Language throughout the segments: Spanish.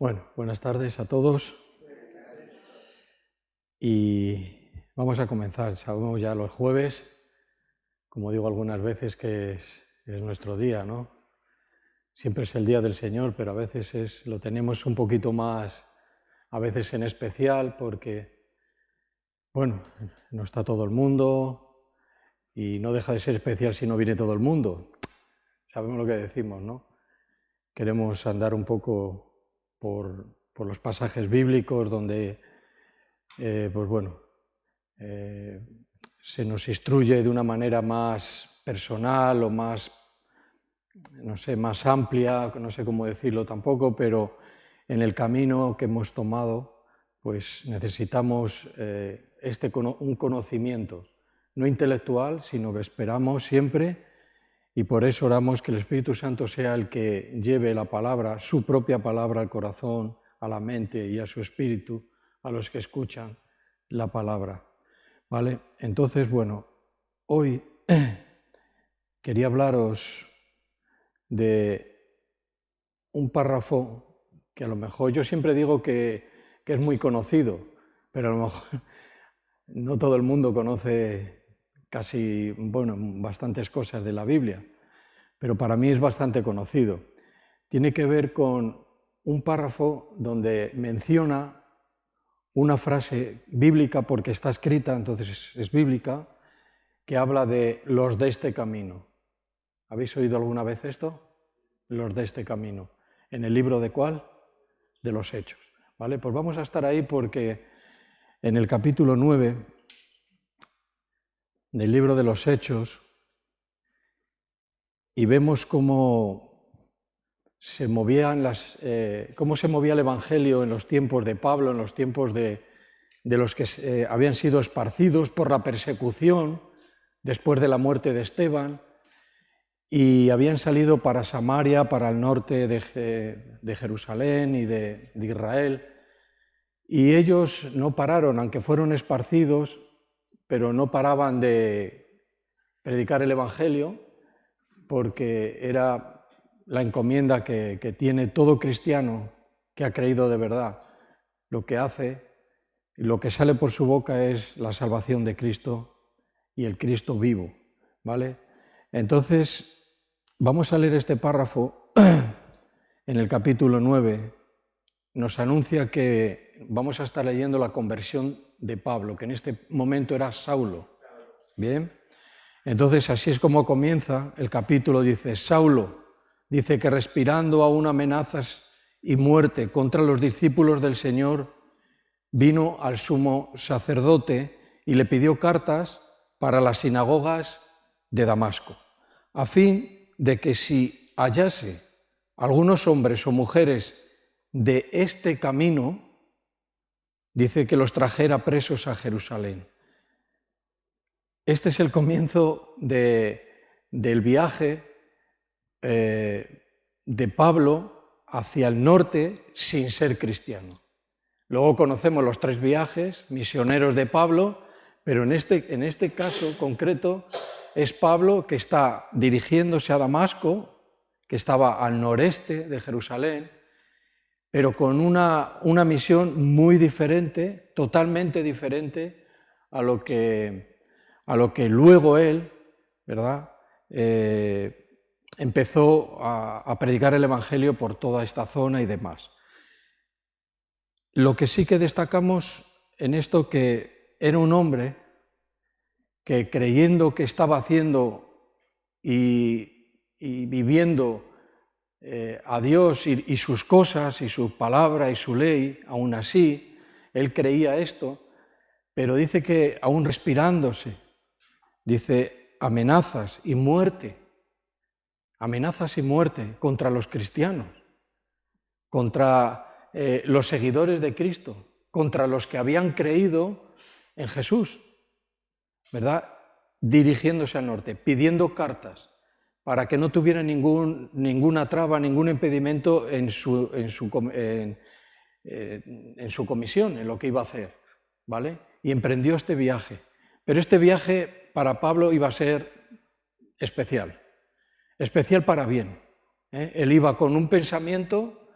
Bueno, buenas tardes a todos y vamos a comenzar. Sabemos ya los jueves, como digo algunas veces, que es nuestro día, ¿no? Siempre es el día del Señor, pero a veces lo tenemos un poquito más, a veces en especial, porque, bueno, no está todo el mundo y no deja de ser especial si no viene todo el mundo. Sabemos lo que decimos, ¿no? Queremos andar un poco por los pasajes bíblicos donde, se nos instruye de una manera más personal o más, no sé, más amplia, no sé cómo decirlo tampoco, pero en el camino que hemos tomado, pues necesitamos un conocimiento, no intelectual, sino que esperamos siempre, y por eso oramos que el Espíritu Santo sea el que lleve la palabra, su propia palabra al corazón, a la mente y a su espíritu, a los que escuchan la palabra. ¿Vale? Entonces, bueno, hoy quería hablaros de un párrafo que a lo mejor yo siempre digo que es muy conocido, pero a lo mejor no todo el mundo conoce bastantes cosas de la Biblia, pero para mí es bastante conocido. Tiene que ver con un párrafo donde menciona una frase bíblica, porque está escrita, entonces es bíblica, que habla de los de este camino. ¿Habéis oído alguna vez esto? Los de este camino. ¿En el libro de cuál? De los Hechos. ¿Vale? Pues vamos a estar ahí porque en el capítulo 9 del libro de los Hechos, y vemos cómo se movía el Evangelio en los tiempos de Pablo, en los tiempos de los que habían sido esparcidos por la persecución después de la muerte de Esteban, y habían salido para Samaria, para el norte de Jerusalén y de Israel, y ellos no pararon, aunque fueron esparcidos, pero no paraban de predicar el Evangelio, porque era la encomienda que tiene todo cristiano que ha creído de verdad. Lo que hace, lo que sale por su boca es la salvación de Cristo y el Cristo vivo, ¿vale? Entonces, vamos a leer este párrafo en el capítulo 9. Nos anuncia que vamos a estar leyendo la conversión de Pablo, que en este momento era Saulo. ¿Bien? Entonces, así es como comienza el capítulo. Dice, Saulo, dice que respirando aún amenazas y muerte contra los discípulos del Señor, vino al sumo sacerdote y le pidió cartas para las sinagogas de Damasco, a fin de que si hallase algunos hombres o mujeres de este camino, dice que los trajera presos a Jerusalén. Este es el comienzo del viaje de Pablo hacia el norte sin ser cristiano. Luego conocemos los 3 viajes misioneros de Pablo, pero en este caso concreto es Pablo que está dirigiéndose a Damasco, que estaba al noreste de Jerusalén, pero con una misión muy diferente, totalmente diferente a lo que luego él, ¿verdad?, empezó a predicar el Evangelio por toda esta zona y demás. Lo que sí que destacamos en esto, que era un hombre que, creyendo que estaba haciendo y viviendo a Dios y sus cosas y su palabra y su ley, aún así, él creía esto, pero dice que aún respirándose, dice amenazas y muerte contra los cristianos, contra los seguidores de Cristo, contra los que habían creído en Jesús, ¿verdad? Dirigiéndose al norte, pidiendo cartas para que no tuviera ninguna traba, ningún impedimento en su comisión, en lo que iba a hacer, ¿vale? Y emprendió este viaje. Pero este viaje para Pablo iba a ser especial para bien. Él iba con un pensamiento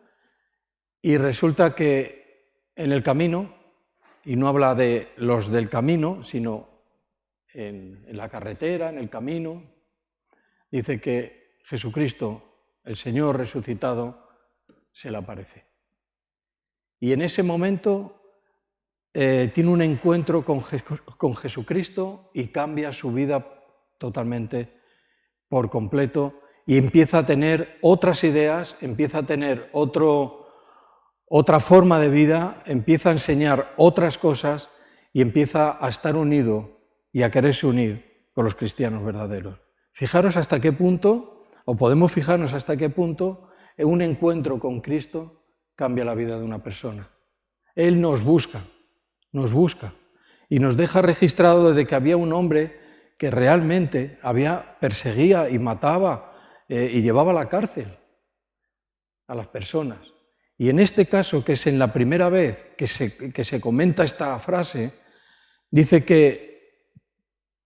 Y resulta que en el camino, y no habla de los del camino, sino en la carretera, en el camino, dice que Jesucristo, el Señor resucitado, se le aparece. Y en ese momento tiene un encuentro con Jesucristo y cambia su vida totalmente, por completo, y empieza a tener otras ideas, empieza a tener otra forma de vida, empieza a enseñar otras cosas y empieza a estar unido y a quererse unir con los cristianos verdaderos. Fijaros hasta qué punto, o podemos fijarnos hasta qué punto, un encuentro con Cristo cambia la vida de una persona. Él nos busca y nos deja registrado desde que había un hombre que realmente perseguía y mataba y llevaba a la cárcel a las personas. Y en este caso, que es en la primera vez que se comenta esta frase, dice que,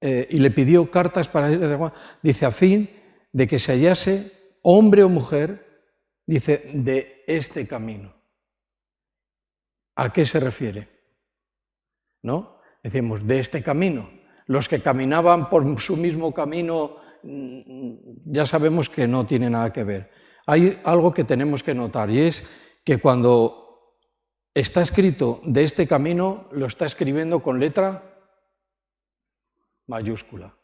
y le pidió cartas para, dice, a fin de que se hallase hombre o mujer, dice, de este camino. ¿A qué se refiere? ¿No? Decimos, de este camino. Los que caminaban por su mismo camino, ya sabemos que no tiene nada que ver. Hay algo que tenemos que notar, y es que cuando está escrito de este camino, lo está escribiendo con letra mayúscula.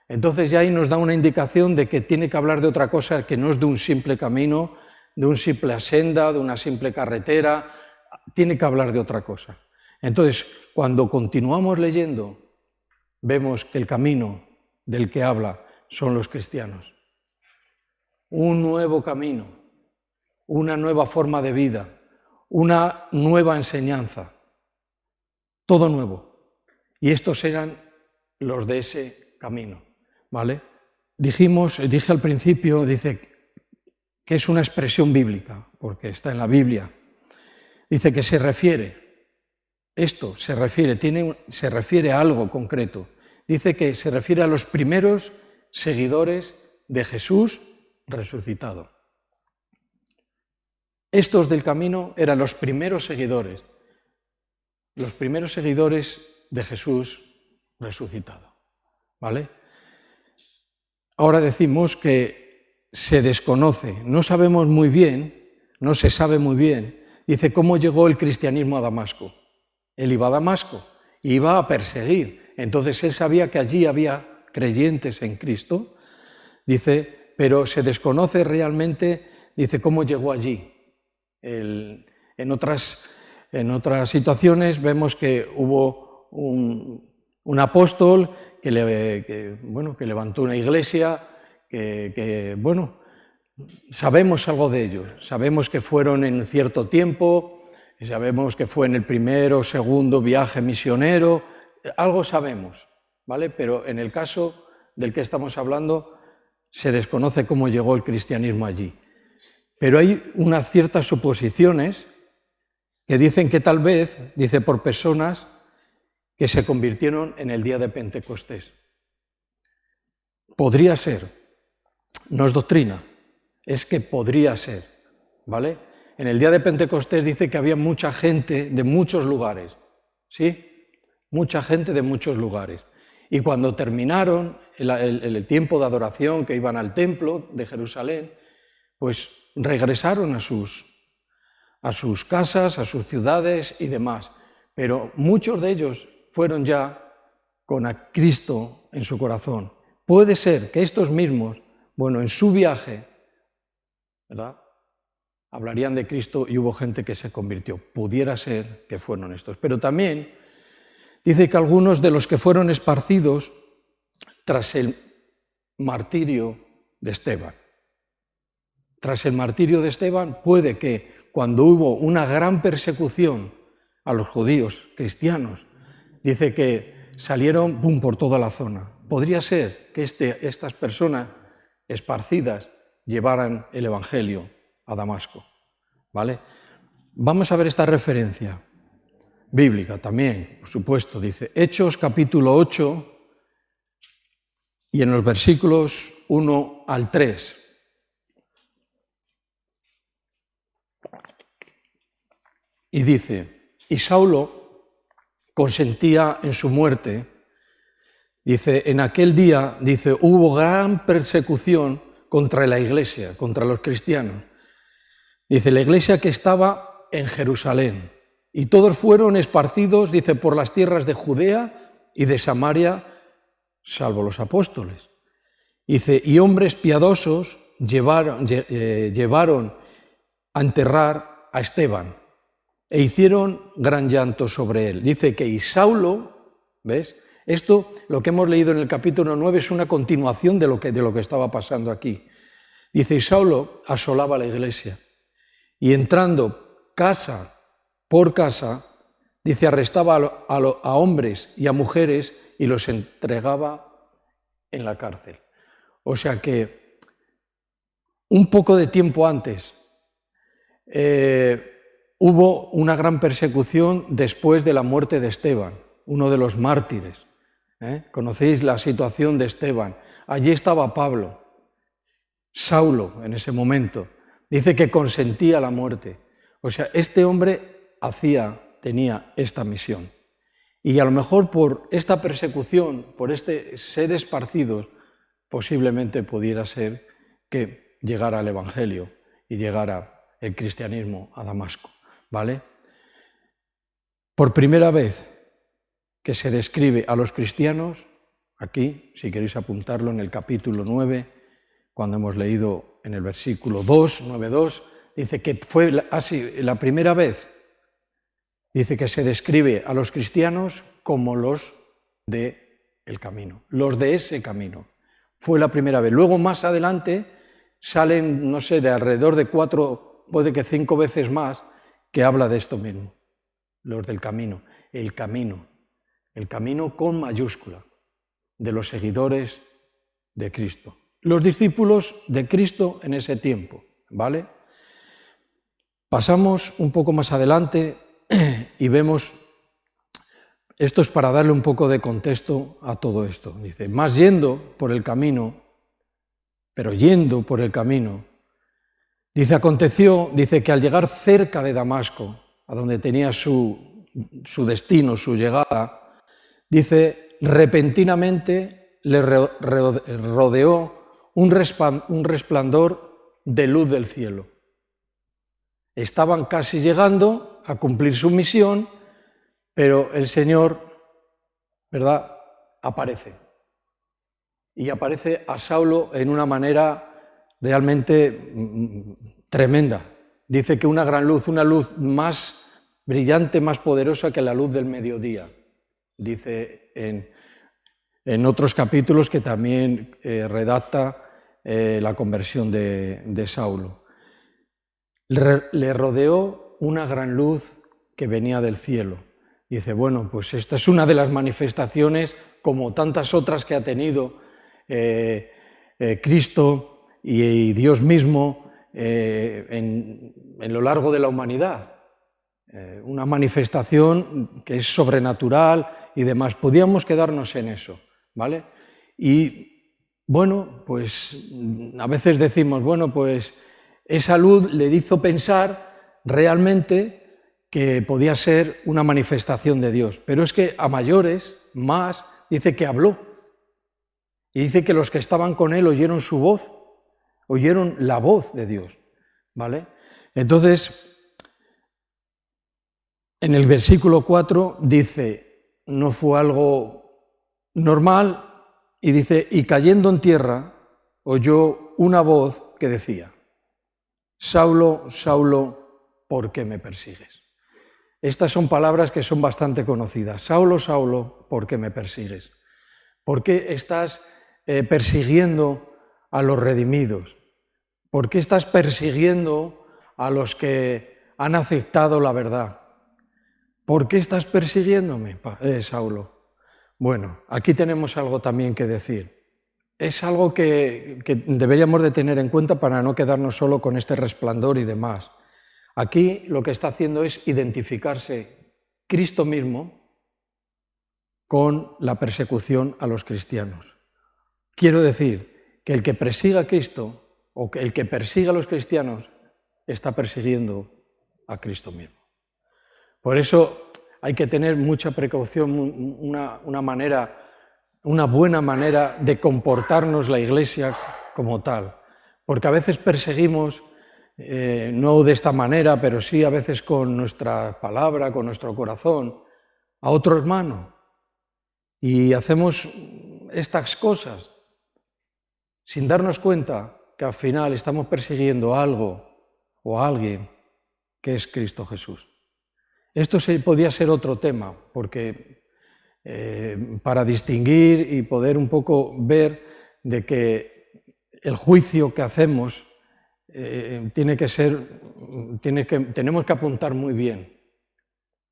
Entonces ya ahí nos da una indicación de que tiene que hablar de otra cosa, que no es de un simple camino, de una simple senda, de una simple carretera, tiene que hablar de otra cosa. Entonces, cuando continuamos leyendo, vemos que el camino del que habla son los cristianos. Un nuevo camino, una nueva forma de vida, una nueva enseñanza, todo nuevo. Y estos eran los de ese camino, ¿vale? Dije al principio, dice que es una expresión bíblica, porque está en la Biblia. Dice que se refiere a algo concreto. Dice que se refiere a los primeros seguidores de Jesús resucitado. Estos del camino eran los primeros seguidores de Jesús resucitado, ¿vale? Ahora decimos que se desconoce, no sabemos muy bien, no se sabe muy bien, dice cómo llegó el cristianismo a Damasco. Él iba a Damasco, iba a perseguir, entonces él sabía que allí había creyentes en Cristo, dice, pero se desconoce realmente, dice, cómo llegó allí. En otras situaciones vemos que hubo un apóstol que levantó una iglesia, sabemos algo de ellos, sabemos que fueron en cierto tiempo, sabemos que fue en el primer o segundo viaje misionero, algo sabemos, ¿vale? Pero en el caso del que estamos hablando, se desconoce cómo llegó el cristianismo allí. Pero hay unas ciertas suposiciones que dicen que tal vez, dice, por personas que se convirtieron en el día de Pentecostés. Podría ser, no es doctrina, es que podría ser, ¿vale? En el día de Pentecostés dice que había mucha gente de muchos lugares, ¿sí? Mucha gente de muchos lugares. Y cuando terminaron el tiempo de adoración, que iban al templo de Jerusalén, pues regresaron a sus casas, a sus ciudades y demás. Pero muchos de ellos fueron ya con a Cristo en su corazón. Puede ser que estos mismos, en su viaje, ¿verdad?, hablarían de Cristo y hubo gente que se convirtió. Pudiera ser que fueron estos. Pero también dice que algunos de los que fueron esparcidos tras el martirio de Esteban. Tras el martirio de Esteban, puede que cuando hubo una gran persecución a los judíos cristianos, dice que salieron por toda la zona. Podría ser que estas personas esparcidas llevaran el Evangelio a Damasco, ¿vale? Vamos a ver esta referencia bíblica también, por supuesto. Dice Hechos capítulo 8 y en los versículos 1 al 3. Y dice, y Saulo consentía en su muerte. Dice, en aquel día, dice, hubo gran persecución contra la iglesia, contra los cristianos. Dice, la iglesia que estaba en Jerusalén. Y todos fueron esparcidos, dice, por las tierras de Judea y de Samaria, salvo los apóstoles. Dice, y hombres piadosos llevaron a enterrar a Esteban e hicieron gran llanto sobre él. Dice que y Saulo, ¿ves? Esto, lo que hemos leído en el capítulo 9, es una continuación de lo que estaba pasando aquí. Dice, y Saulo asolaba la iglesia y entrando casa por casa, dice, arrestaba a hombres y a mujeres y los entregaba en la cárcel. O sea que un poco de tiempo antes hubo una gran persecución después de la muerte de Esteban, uno de los mártires. Conocéis la situación de Esteban. Allí estaba Pablo, Saulo en ese momento. Dice que consentía la muerte. O sea, este hombre tenía esta misión. Y a lo mejor por esta persecución, por este ser esparcidos, posiblemente pudiera ser que llegara el Evangelio y llegara el cristianismo a Damasco, ¿vale? Por primera vez que se describe a los cristianos, aquí, si queréis apuntarlo en el capítulo 9, cuando hemos leído en el versículo 2, 9:2, dice que fue así la primera vez, dice que se describe a los cristianos como los del camino, los de ese camino. Fue la primera vez. Luego, más adelante, salen, no sé, de alrededor de 4, puede que 5 veces más, que habla de esto mismo, los del camino. El camino con mayúscula, de los seguidores de Cristo. Los discípulos de Cristo en ese tiempo, ¿vale? Pasamos un poco más adelante y vemos, esto es para darle un poco de contexto a todo esto. Dice, más yendo por el camino, pero yendo por el camino, dice, aconteció, dice que al llegar cerca de Damasco, a donde tenía su destino, su llegada, dice, repentinamente le rodeó un resplandor de luz del cielo. Estaban casi llegando a cumplir su misión, pero el Señor, ¿verdad?, aparece. Y aparece a Saulo en una manera realmente tremenda. Dice que una gran luz, una luz más brillante, más poderosa que la luz del mediodía. Dice en otros capítulos que también redacta la conversión de Saulo. Le rodeó una gran luz que venía del cielo. Dice, bueno, pues esta es una de las manifestaciones, como tantas otras que ha tenido Cristo y Dios mismo en lo largo de la humanidad. Una manifestación que es sobrenatural y demás. Podíamos quedarnos en eso, ¿vale? Y bueno, pues a veces decimos, bueno, pues esa luz le hizo pensar realmente que podía ser una manifestación de Dios. Pero es que a mayores, más, dice que habló. Y dice que los que estaban con él oyeron su voz, oyeron la voz de Dios, ¿vale? Entonces, en el versículo 4 dice, no fue algo normal, y dice, y cayendo en tierra, oyó una voz que decía, Saulo, Saulo, ¿por qué me persigues? Estas son palabras que son bastante conocidas. Saulo, Saulo, ¿por qué me persigues? ¿Por qué estás persiguiendo a los redimidos? ¿Por qué estás persiguiendo a los que han aceptado la verdad? ¿Por qué estás persiguiéndome, Saulo? Bueno, aquí tenemos algo también que decir. Es algo que deberíamos de tener en cuenta para no quedarnos solo con este resplandor y demás. Aquí lo que está haciendo es identificarse Cristo mismo con la persecución a los cristianos. Quiero decir que el que persiga a Cristo o que el que persiga a los cristianos está persiguiendo a Cristo mismo. Por eso hay que tener mucha precaución, una buena manera de comportarnos la Iglesia como tal. Porque a veces perseguimos, no de esta manera, pero sí a veces con nuestra palabra, con nuestro corazón, a otro hermano. Y hacemos estas cosas sin darnos cuenta que al final estamos persiguiendo algo o a alguien que es Cristo Jesús. Esto podía ser otro tema, porque para distinguir y poder un poco ver de que el juicio que hacemos tenemos que apuntar muy bien,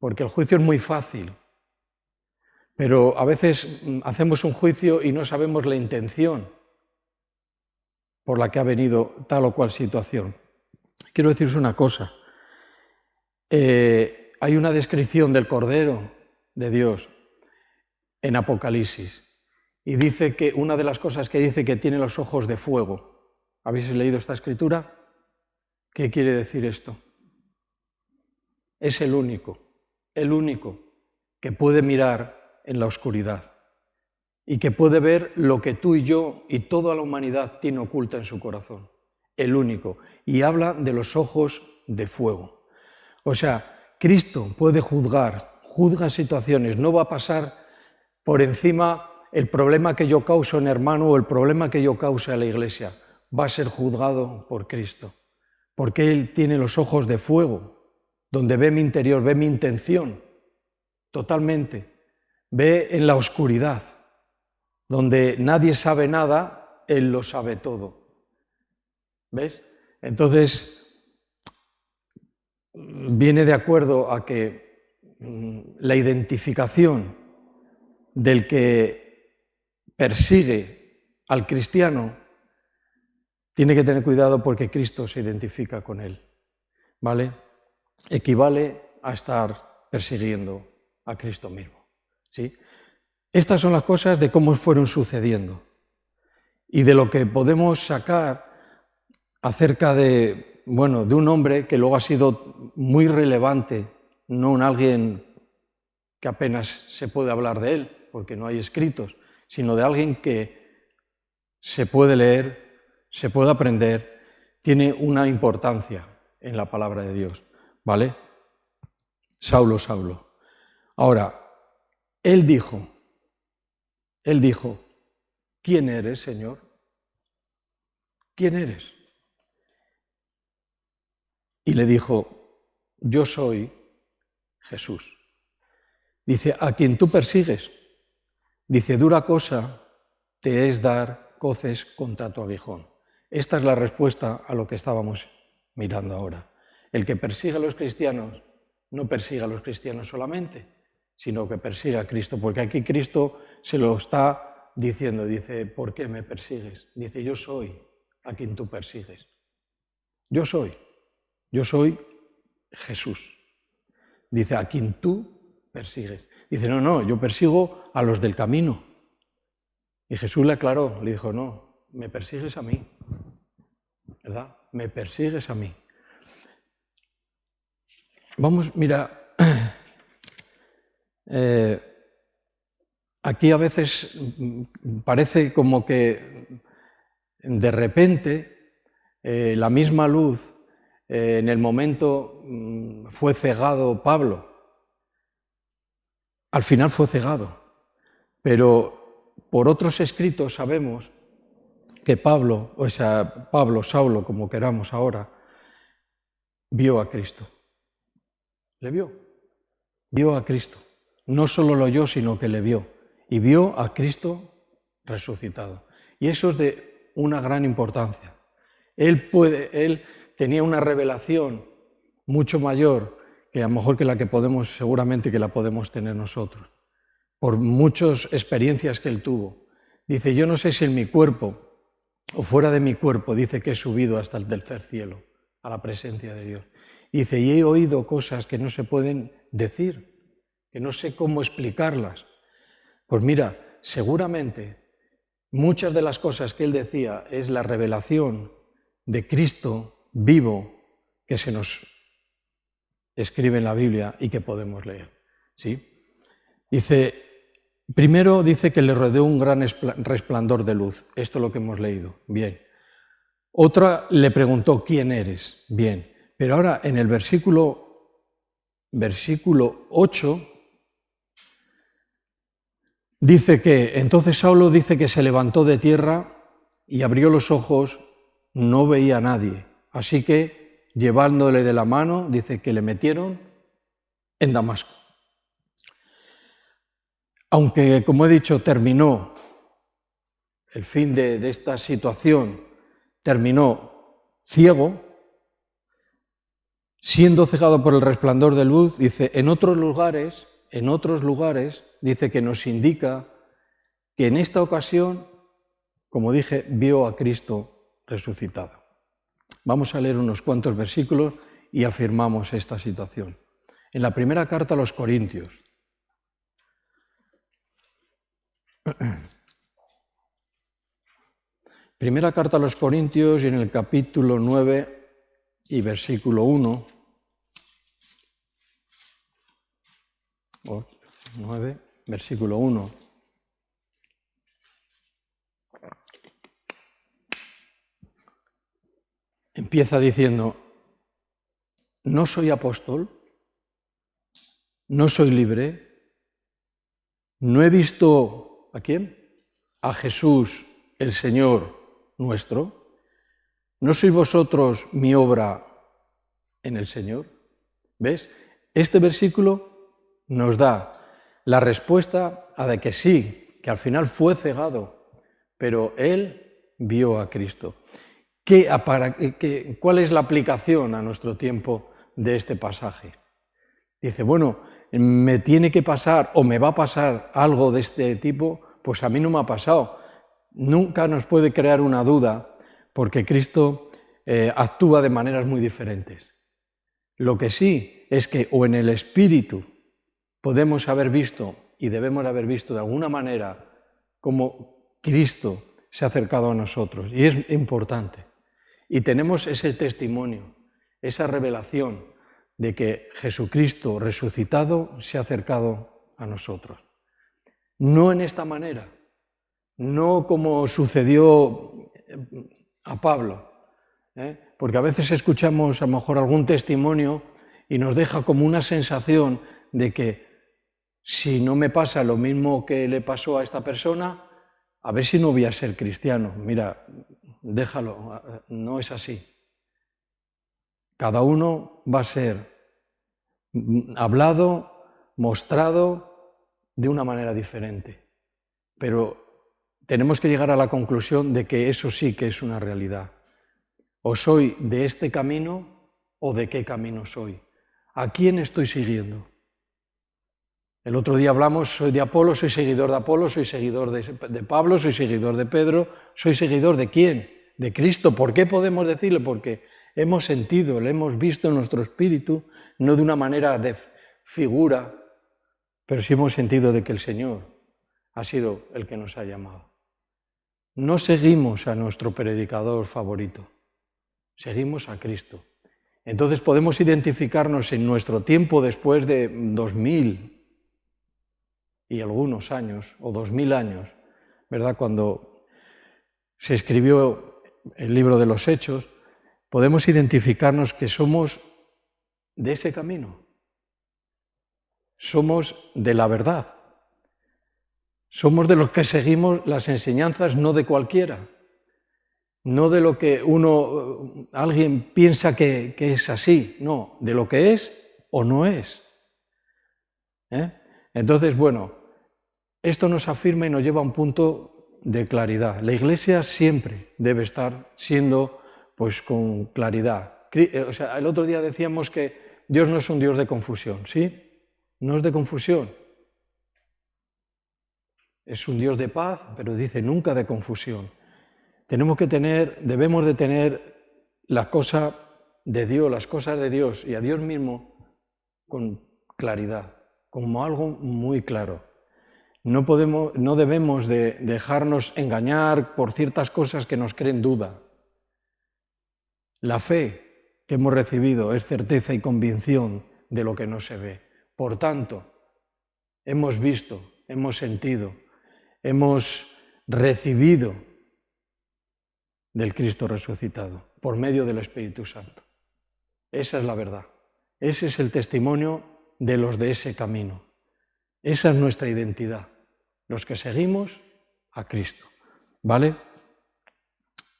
porque el juicio es muy fácil, pero a veces hacemos un juicio y no sabemos la intención por la que ha venido tal o cual situación. Quiero deciros una cosa. Hay una descripción del Cordero de Dios en Apocalipsis y dice que una de las cosas que dice que tiene los ojos de fuego. ¿Habéis leído esta escritura? ¿Qué quiere decir esto? Es el único que puede mirar en la oscuridad y que puede ver lo que tú y yo y toda la humanidad tiene oculta en su corazón. El único. Y habla de los ojos de fuego. O sea, Cristo puede juzga situaciones, no va a pasar por encima el problema que yo causo en hermano o el problema que yo cause a la Iglesia. Va a ser juzgado por Cristo, porque Él tiene los ojos de fuego, donde ve mi interior, ve mi intención, totalmente. Ve en la oscuridad, donde nadie sabe nada, Él lo sabe todo. ¿Ves? Entonces, viene de acuerdo a que la identificación del que persigue al cristiano tiene que tener cuidado porque Cristo se identifica con él, ¿vale? Equivale a estar persiguiendo a Cristo mismo, ¿sí? Estas son las cosas de cómo fueron sucediendo y de lo que podemos sacar acerca de un hombre que luego ha sido muy relevante, no un alguien que apenas se puede hablar de él, porque no hay escritos, sino de alguien que se puede leer, se puede aprender, tiene una importancia en la palabra de Dios, ¿vale? Saulo, Saulo. Ahora, él dijo, ¿quién eres, Señor? ¿Quién eres? Y le dijo, yo soy Jesús. Dice, a quien tú persigues. Dice, dura cosa te es dar coces contra tu aguijón. Esta es la respuesta a lo que estábamos mirando ahora. El que persigue a los cristianos no persigue a los cristianos solamente, sino que persigue a Cristo, porque aquí Cristo se lo está diciendo, dice, ¿por qué me persigues? Dice, yo soy a quien tú persigues. Yo soy Jesús. Dice, a quien tú persigues. Dice, no, yo persigo a los del camino. Y Jesús le aclaró, le dijo, no, me persigues a mí, ¿verdad? Me persigues a mí. Vamos, mira, aquí a veces parece como que de repente la misma luz, en el momento fue cegado Pablo. Al final fue cegado, pero por otros escritos sabemos que Pablo, Saulo, como queramos ahora, vio a Cristo. Le vio a Cristo. No solo lo oyó, sino que le vio. Y vio a Cristo resucitado. Y eso es de una gran importancia. Él tenía una revelación mucho mayor que a lo mejor que la que podemos, seguramente que la podemos tener nosotros, por muchas experiencias que él tuvo. Dice, yo no sé si en mi cuerpo o fuera de mi cuerpo, dice que he subido hasta el tercer cielo, a la presencia de Dios. Dice, y he oído cosas que no se pueden decir, que no sé cómo explicarlas. Pues mira, seguramente muchas de las cosas que él decía es la revelación de Cristo vivo que se nos escribe en la Biblia y que podemos leer. ¿Sí? Primero dice que le rodeó un gran resplandor de luz. Esto es lo que hemos leído. Bien. Otra le preguntó, ¿quién eres? Bien. Pero ahora en el versículo 8 dice que, entonces Saulo dice que se levantó de tierra y abrió los ojos, no veía a nadie. Así que, llevándole de la mano, dice que le metieron en Damasco. Aunque, como he dicho, terminó el fin de esta situación, terminó ciego, siendo cegado por el resplandor de luz, dice, en otros lugares, dice que nos indica que en esta ocasión, como dije, vio a Cristo resucitado. Vamos a leer unos cuantos versículos y afirmamos esta situación. En la primera carta a los Corintios, primera carta a los Corintios, y en el capítulo 9 y versículo 1, 9, versículo 1. Empieza diciendo, no soy apóstol, no soy libre, no he visto, ¿a quién? A Jesús, el Señor nuestro. ¿No sois vosotros mi obra en el Señor? ¿Ves? Este versículo nos da la respuesta a de que sí, que al final fue cegado, pero él vio a Cristo. ¿Cuál es la aplicación a nuestro tiempo de este pasaje? Dice, bueno, me tiene que pasar o me va a pasar algo de este tipo, pues a mí no me ha pasado. Nunca nos puede crear una duda, porque Cristo actúa de maneras muy diferentes. Lo que sí es que o en el Espíritu podemos haber visto y debemos haber visto de alguna manera cómo Cristo se ha acercado a nosotros, y es importante. Y tenemos ese testimonio, esa revelación de que Jesucristo resucitado se ha acercado a nosotros. No en esta manera, no como sucedió a Pablo, porque a veces escuchamos a lo mejor algún testimonio y nos deja como una sensación de que si no me pasa lo mismo que le pasó a esta persona, a ver si no voy a ser cristiano. Mira, déjalo, no es así. Cada uno va a ser hablado, mostrado de una manera diferente. Pero tenemos que llegar a la conclusión de que eso sí que es una realidad. O soy de este camino o de qué camino soy. ¿A quién estoy siguiendo? El otro día hablamos, soy de Apolo, soy seguidor de Apolo, soy seguidor de Pablo, soy seguidor de Pedro, soy seguidor de ¿quién? De Cristo. ¿Por qué podemos decirlo? Porque hemos sentido, lo hemos visto en nuestro espíritu, no de una manera de figura, pero sí hemos sentido de que el Señor ha sido el que nos ha llamado. No seguimos a nuestro predicador favorito, seguimos a Cristo. Entonces podemos identificarnos en nuestro tiempo después de 2000 y algunos años, o 2000 años, ¿verdad? Cuando se escribió el libro de los Hechos, podemos identificarnos que somos de ese camino, somos de la verdad, somos de los que seguimos las enseñanzas no de cualquiera, no de lo que alguien piensa que es así, no, de lo que es o no es. Entonces, bueno, esto nos afirma y nos lleva a un punto de claridad. La Iglesia siempre debe estar siendo pues con claridad. O sea, el otro día decíamos que Dios no es un Dios de confusión, ¿sí? No es de confusión. Es un Dios de paz, pero dice nunca de confusión. Debemos de tener la cosa de Dios, las cosas de Dios y a Dios mismo con claridad, como algo muy claro. No debemos de dejarnos engañar por ciertas cosas que nos creen duda. La fe que hemos recibido es certeza y convicción de lo que no se ve. Por tanto, hemos visto, hemos sentido, hemos recibido del Cristo resucitado por medio del Espíritu Santo. Esa es la verdad. Ese es el testimonio de los de ese camino. Esa es nuestra identidad, los que seguimos a Cristo. ¿Vale?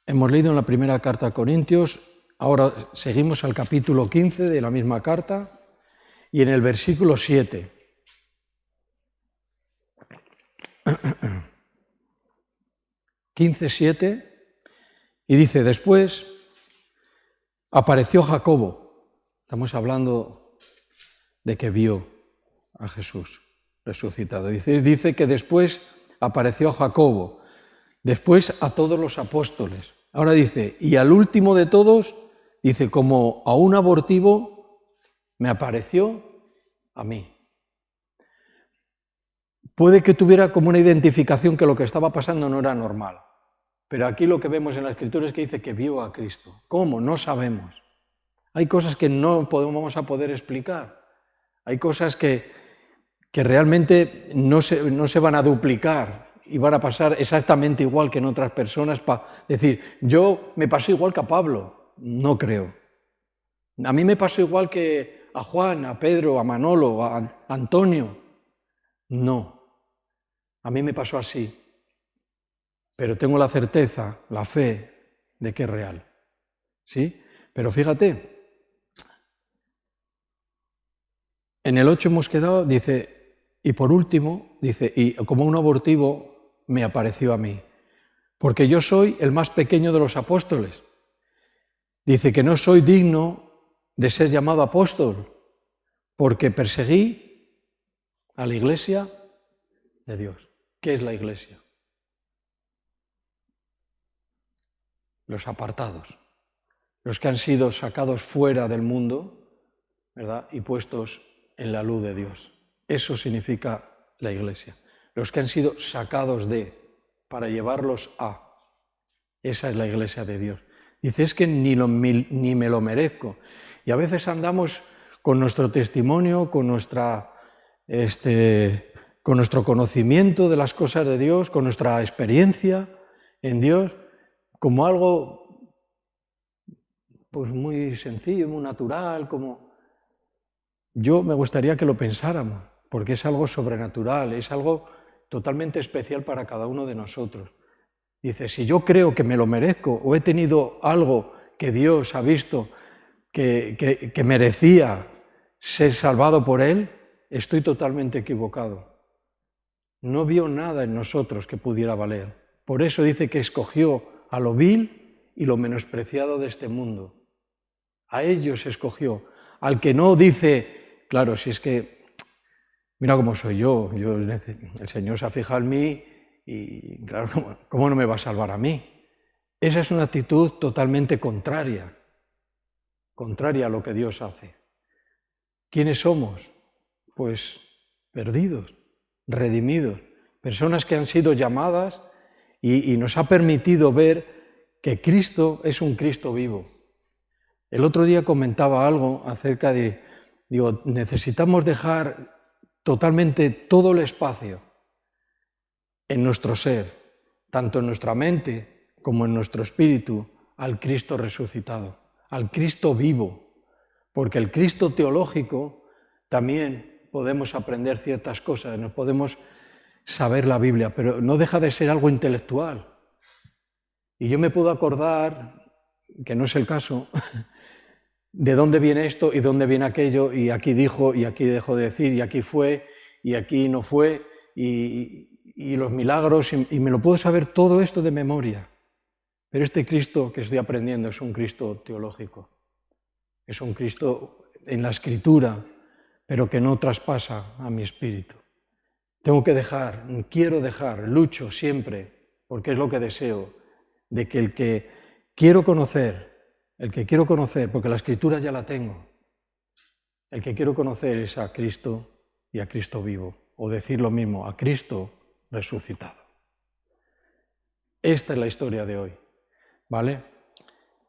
Hemos leído en la primera carta a Corintios, ahora seguimos al capítulo 15 de la misma carta y en el versículo 7. 15:7, y dice: después apareció Jacobo. Estamos hablando de que vio a Jesús resucitado. Dice que después apareció Jacobo, después a todos los apóstoles. Ahora dice, y al último de todos, dice, como a un abortivo, me apareció a mí. Puede que tuviera como una identificación que lo que estaba pasando no era normal. Pero aquí lo que vemos en la Escritura es que dice que vio a Cristo. ¿Cómo? No sabemos. Hay cosas que no vamos a poder explicar. Hay cosas que realmente no se van a duplicar y van a pasar exactamente igual que en otras personas. Decir, yo me pasó igual que a Pablo. No creo. A mí me pasó igual que a Juan, a Pedro, a Manolo, a Antonio. No. A mí me pasó así. Pero tengo la certeza, la fe de que es real. ¿Sí? Pero fíjate, en el 8 hemos quedado, dice, y por último, dice, y como un abortivo me apareció a mí, porque yo soy el más pequeño de los apóstoles. Dice que no soy digno de ser llamado apóstol, porque perseguí a la iglesia de Dios. ¿Qué es la iglesia? Los apartados, los que han sido sacados fuera del mundo, ¿verdad? Y puestos en la luz de Dios. Eso significa la iglesia. Los que han sido sacados para llevarlos a. Esa es la iglesia de Dios. Dice, es que ni me lo merezco. Y a veces andamos con nuestro testimonio, con nuestro conocimiento de las cosas de Dios, con nuestra experiencia en Dios, como algo pues muy sencillo, muy natural, como... Yo me gustaría que lo pensáramos, porque es algo sobrenatural, es algo totalmente especial para cada uno de nosotros. Dice, si yo creo que me lo merezco o he tenido algo que Dios ha visto que merecía ser salvado por Él, estoy totalmente equivocado. No vio nada en nosotros que pudiera valer. Por eso dice que escogió a lo vil y lo menospreciado de este mundo. A ellos escogió. Al que no dice, claro, si es que, mira cómo soy yo, el Señor se ha fijado en mí y claro, ¿cómo no me va a salvar a mí? Esa es una actitud totalmente contraria a lo que Dios hace. ¿Quiénes somos? Pues perdidos, redimidos, personas que han sido llamadas y nos ha permitido ver que Cristo es un Cristo vivo. El otro día comentaba algo acerca de, necesitamos dejar totalmente todo el espacio en nuestro ser, tanto en nuestra mente como en nuestro espíritu, al Cristo resucitado, al Cristo vivo, porque el Cristo teológico también podemos aprender ciertas cosas, nos podemos saber la Biblia, pero no deja de ser algo intelectual. Y yo me puedo acordar, que no es el caso, de dónde viene esto y dónde viene aquello, y aquí dijo, y aquí dejó de decir, y aquí fue, y aquí no fue, y los milagros, y me lo puedo saber todo esto de memoria. Pero este Cristo que estoy aprendiendo es un Cristo teológico, es un Cristo en la Escritura, pero que no traspasa a mi espíritu. Quiero dejar, lucho siempre, porque es lo que deseo, de que el que quiero conocer, porque la Escritura ya la tengo, el que quiero conocer es a Cristo y a Cristo vivo, o decir lo mismo, a Cristo resucitado. Esta es la historia de hoy, ¿vale?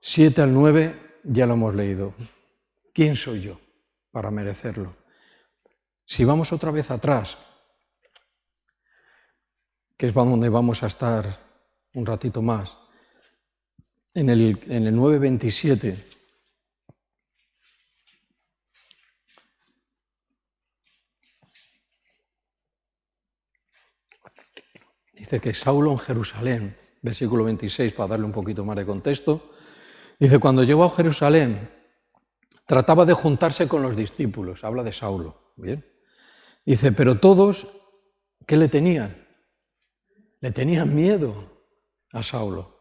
7 al 9 ya lo hemos leído. ¿Quién soy yo? para merecerlo. Si vamos otra vez atrás, que es donde vamos a estar un ratito más, en el 9:27, dice que Saulo en Jerusalén, versículo 26, para darle un poquito más de contexto, dice, cuando llegó a Jerusalén, trataba de juntarse con los discípulos, habla de Saulo, ¿bien? Dice, pero todos, ¿qué le tenían? Le tenían miedo a Saulo.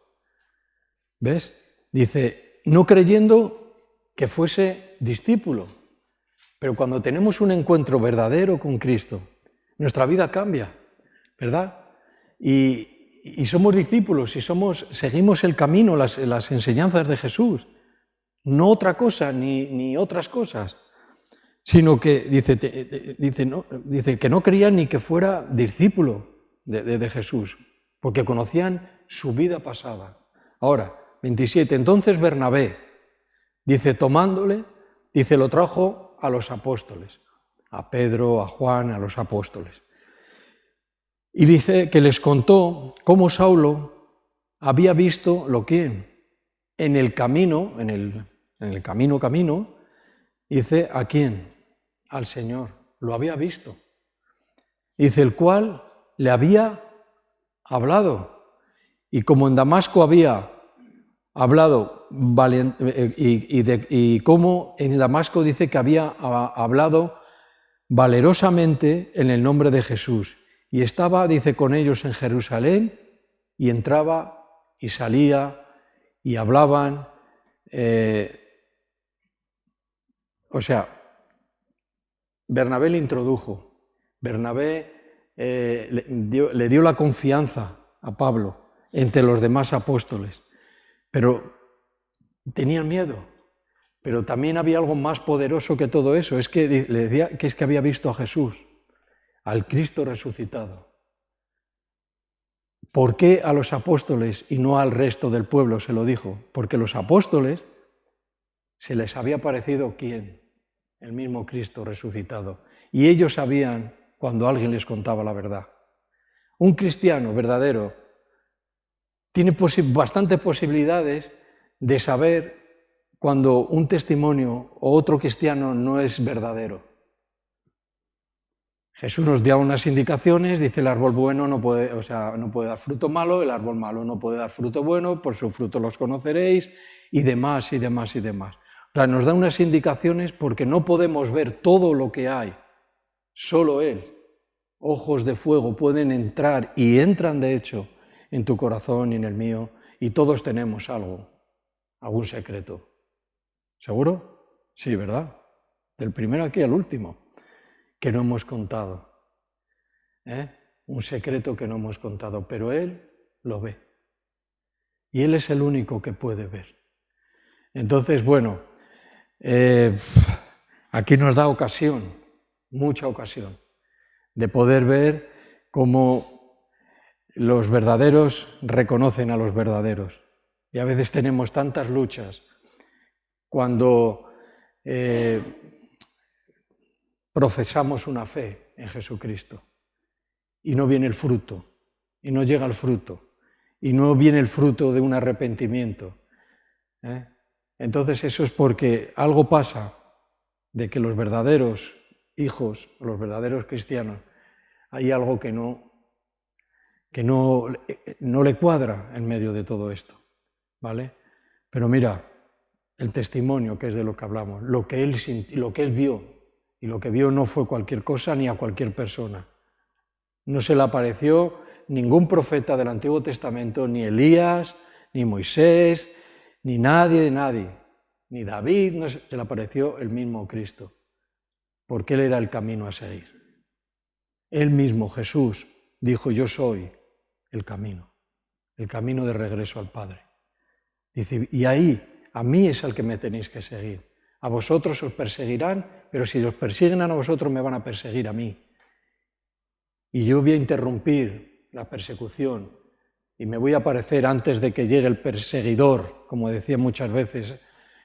¿Ves? Dice, no creyendo que fuese discípulo, pero cuando tenemos un encuentro verdadero con Cristo, nuestra vida cambia, ¿verdad? Y somos discípulos y seguimos el camino, las enseñanzas de Jesús, no otra cosa ni otras cosas, sino que dice que no creían ni que fuera discípulo de Jesús, porque conocían su vida pasada. Ahora, 27, entonces Bernabé, dice, tomándole, dice, lo trajo a los apóstoles, a Pedro, a Juan, a los apóstoles. Y dice que les contó cómo Saulo había visto lo que en el camino, en el camino, dice, ¿a quién? Al Señor, lo había visto. Dice, el cual le había hablado. Y como en Damasco había hablado, y como en Damasco dice que había hablado valerosamente en el nombre de Jesús. Y estaba, dice, con ellos en Jerusalén, y entraba y salía, y hablaban. Bernabé le introdujo, Bernabé le dio la confianza a Pablo entre los demás apóstoles, pero tenían miedo. Pero también había algo más poderoso que todo eso, es que le decía que es que había visto a Jesús, al Cristo resucitado. ¿Por qué a los apóstoles y no al resto del pueblo se lo dijo? Porque los apóstoles se les había parecido ¿quién? El mismo Cristo resucitado. Y ellos sabían cuando alguien les contaba la verdad. Un cristiano verdadero tiene bastantes posibilidades de saber cuando un testimonio o otro cristiano no es verdadero. Jesús nos da unas indicaciones, dice el árbol bueno no puede dar fruto malo, el árbol malo no puede dar fruto bueno, por su fruto los conoceréis, y demás, y demás, y demás. O sea, nos da unas indicaciones porque no podemos ver todo lo que hay, solo Él. Ojos de fuego pueden entrar, y entran de hecho, en tu corazón y en el mío, y todos tenemos algún secreto. ¿Seguro? Sí, ¿verdad? Del primero aquí al último, que no hemos contado. Un secreto que no hemos contado, pero Él lo ve. Y Él es el único que puede ver. Entonces, bueno, aquí nos da ocasión, mucha ocasión, de poder ver cómo los verdaderos reconocen a los verdaderos. Y a veces tenemos tantas luchas cuando profesamos una fe en Jesucristo y no viene el fruto, y no llega el fruto, y no viene el fruto de un arrepentimiento. Entonces eso es porque algo pasa de que los verdaderos hijos, los verdaderos cristianos, hay algo que no le cuadra en medio de todo esto, ¿vale? Pero mira, el testimonio, que es de lo que hablamos, lo que él vio, y lo que vio no fue cualquier cosa ni a cualquier persona. No se le apareció ningún profeta del Antiguo Testamento, ni Elías, ni Moisés, ni nadie, ni David, no se le apareció el mismo Cristo, porque Él era el camino a seguir. Él mismo, Jesús, dijo, yo soy el camino de regreso al Padre. Dice, y ahí, a mí es al que me tenéis que seguir. A vosotros os perseguirán, pero si os persiguen a vosotros me van a perseguir a mí. Y yo voy a interrumpir la persecución y me voy a aparecer antes de que llegue el perseguidor, como decía muchas veces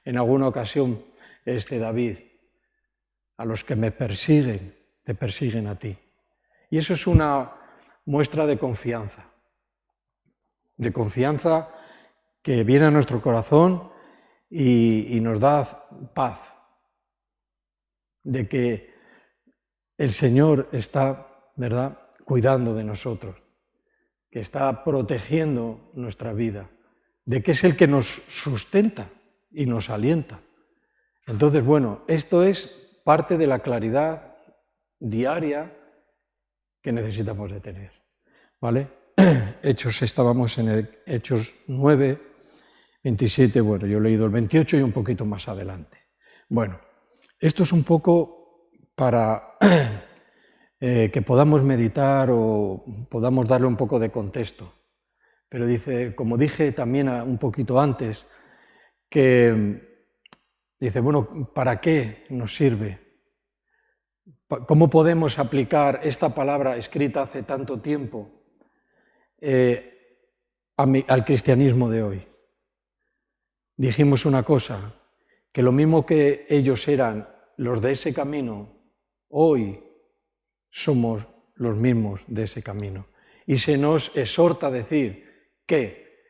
en alguna ocasión David. a los que me persiguen, te persiguen a ti. Y eso es una muestra de confianza que viene a nuestro corazón y nos da paz, de que el Señor está, ¿verdad?, cuidando de nosotros, que está protegiendo nuestra vida, de que es el que nos sustenta y nos alienta. Entonces, bueno, esto es parte de la claridad diaria que necesitamos de tener, ¿vale? Estábamos en el Hechos 9, 27, bueno, yo he leído el 28 y un poquito más adelante. Bueno, esto es un poco para que podamos meditar o podamos darle un poco de contexto. Pero dice, como dije también un poquito antes, que dice, bueno, ¿para qué nos sirve? ¿Cómo podemos aplicar esta palabra escrita hace tanto tiempo al cristianismo de hoy? Dijimos una cosa, que lo mismo que ellos eran los de ese camino, hoy somos los mismos de ese camino. Y se nos exhorta a decir que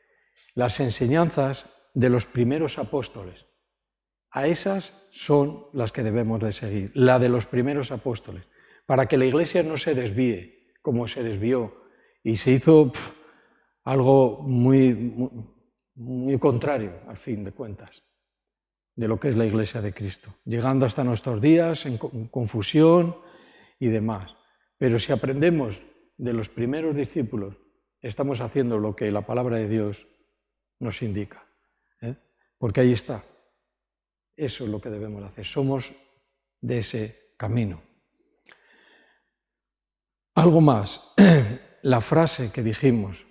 las enseñanzas de los primeros apóstoles, a esas son las que debemos de seguir, la de los primeros apóstoles, para que la Iglesia no se desvíe como se desvió y se hizo algo muy contrario, al fin de cuentas, de lo que es la Iglesia de Cristo, llegando hasta nuestros días en confusión y demás. Pero si aprendemos de los primeros discípulos, estamos haciendo lo que la palabra de Dios nos indica, porque ahí está. Eso es lo que debemos hacer, somos de ese camino. Algo más, la frase que dijimos,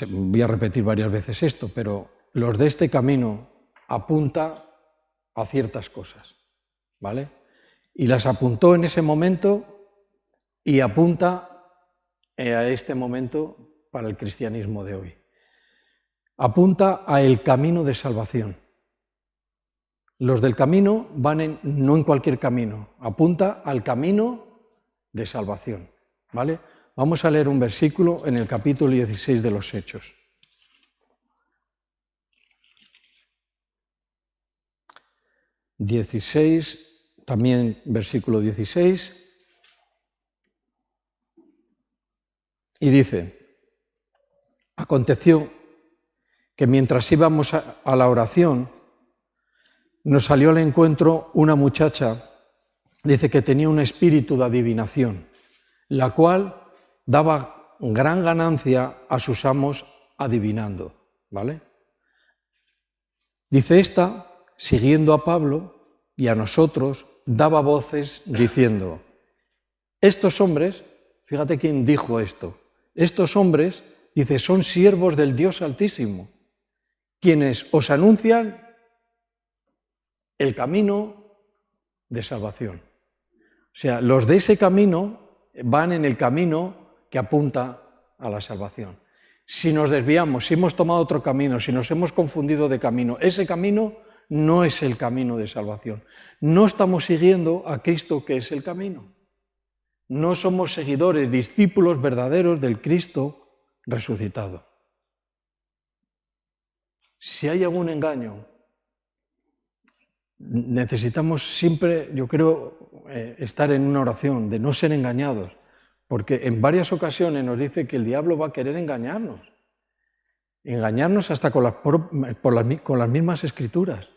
voy a repetir varias veces esto, pero los de este camino apunta a ciertas cosas, ¿vale? Y las apuntó en ese momento y apunta a este momento para el cristianismo de hoy. Apunta a el camino de salvación. Los del camino van no en cualquier camino, apunta al camino de salvación, ¿vale? Vamos a leer un versículo en el capítulo 16 de los Hechos. También versículo 16, y dice, aconteció que mientras íbamos a la oración, nos salió al encuentro una muchacha, dice que tenía un espíritu de adivinación, la cual daba gran ganancia a sus amos adivinando, ¿vale? Dice esta, siguiendo a Pablo y a nosotros, daba voces diciendo, estos hombres, fíjate quién dijo esto, estos hombres, dice, son siervos del Dios Altísimo, quienes os anuncian el camino de salvación. O sea, los de ese camino van en el camino que apunta a la salvación. Si nos desviamos, si hemos tomado otro camino, si nos hemos confundido de camino, ese camino no es el camino de salvación. No estamos siguiendo a Cristo, que es el camino. No somos seguidores, discípulos verdaderos del Cristo resucitado. Si hay algún engaño, necesitamos siempre, yo creo, estar en una oración, de no ser engañados, porque en varias ocasiones nos dice que el diablo va a querer engañarnos hasta con las mismas escrituras,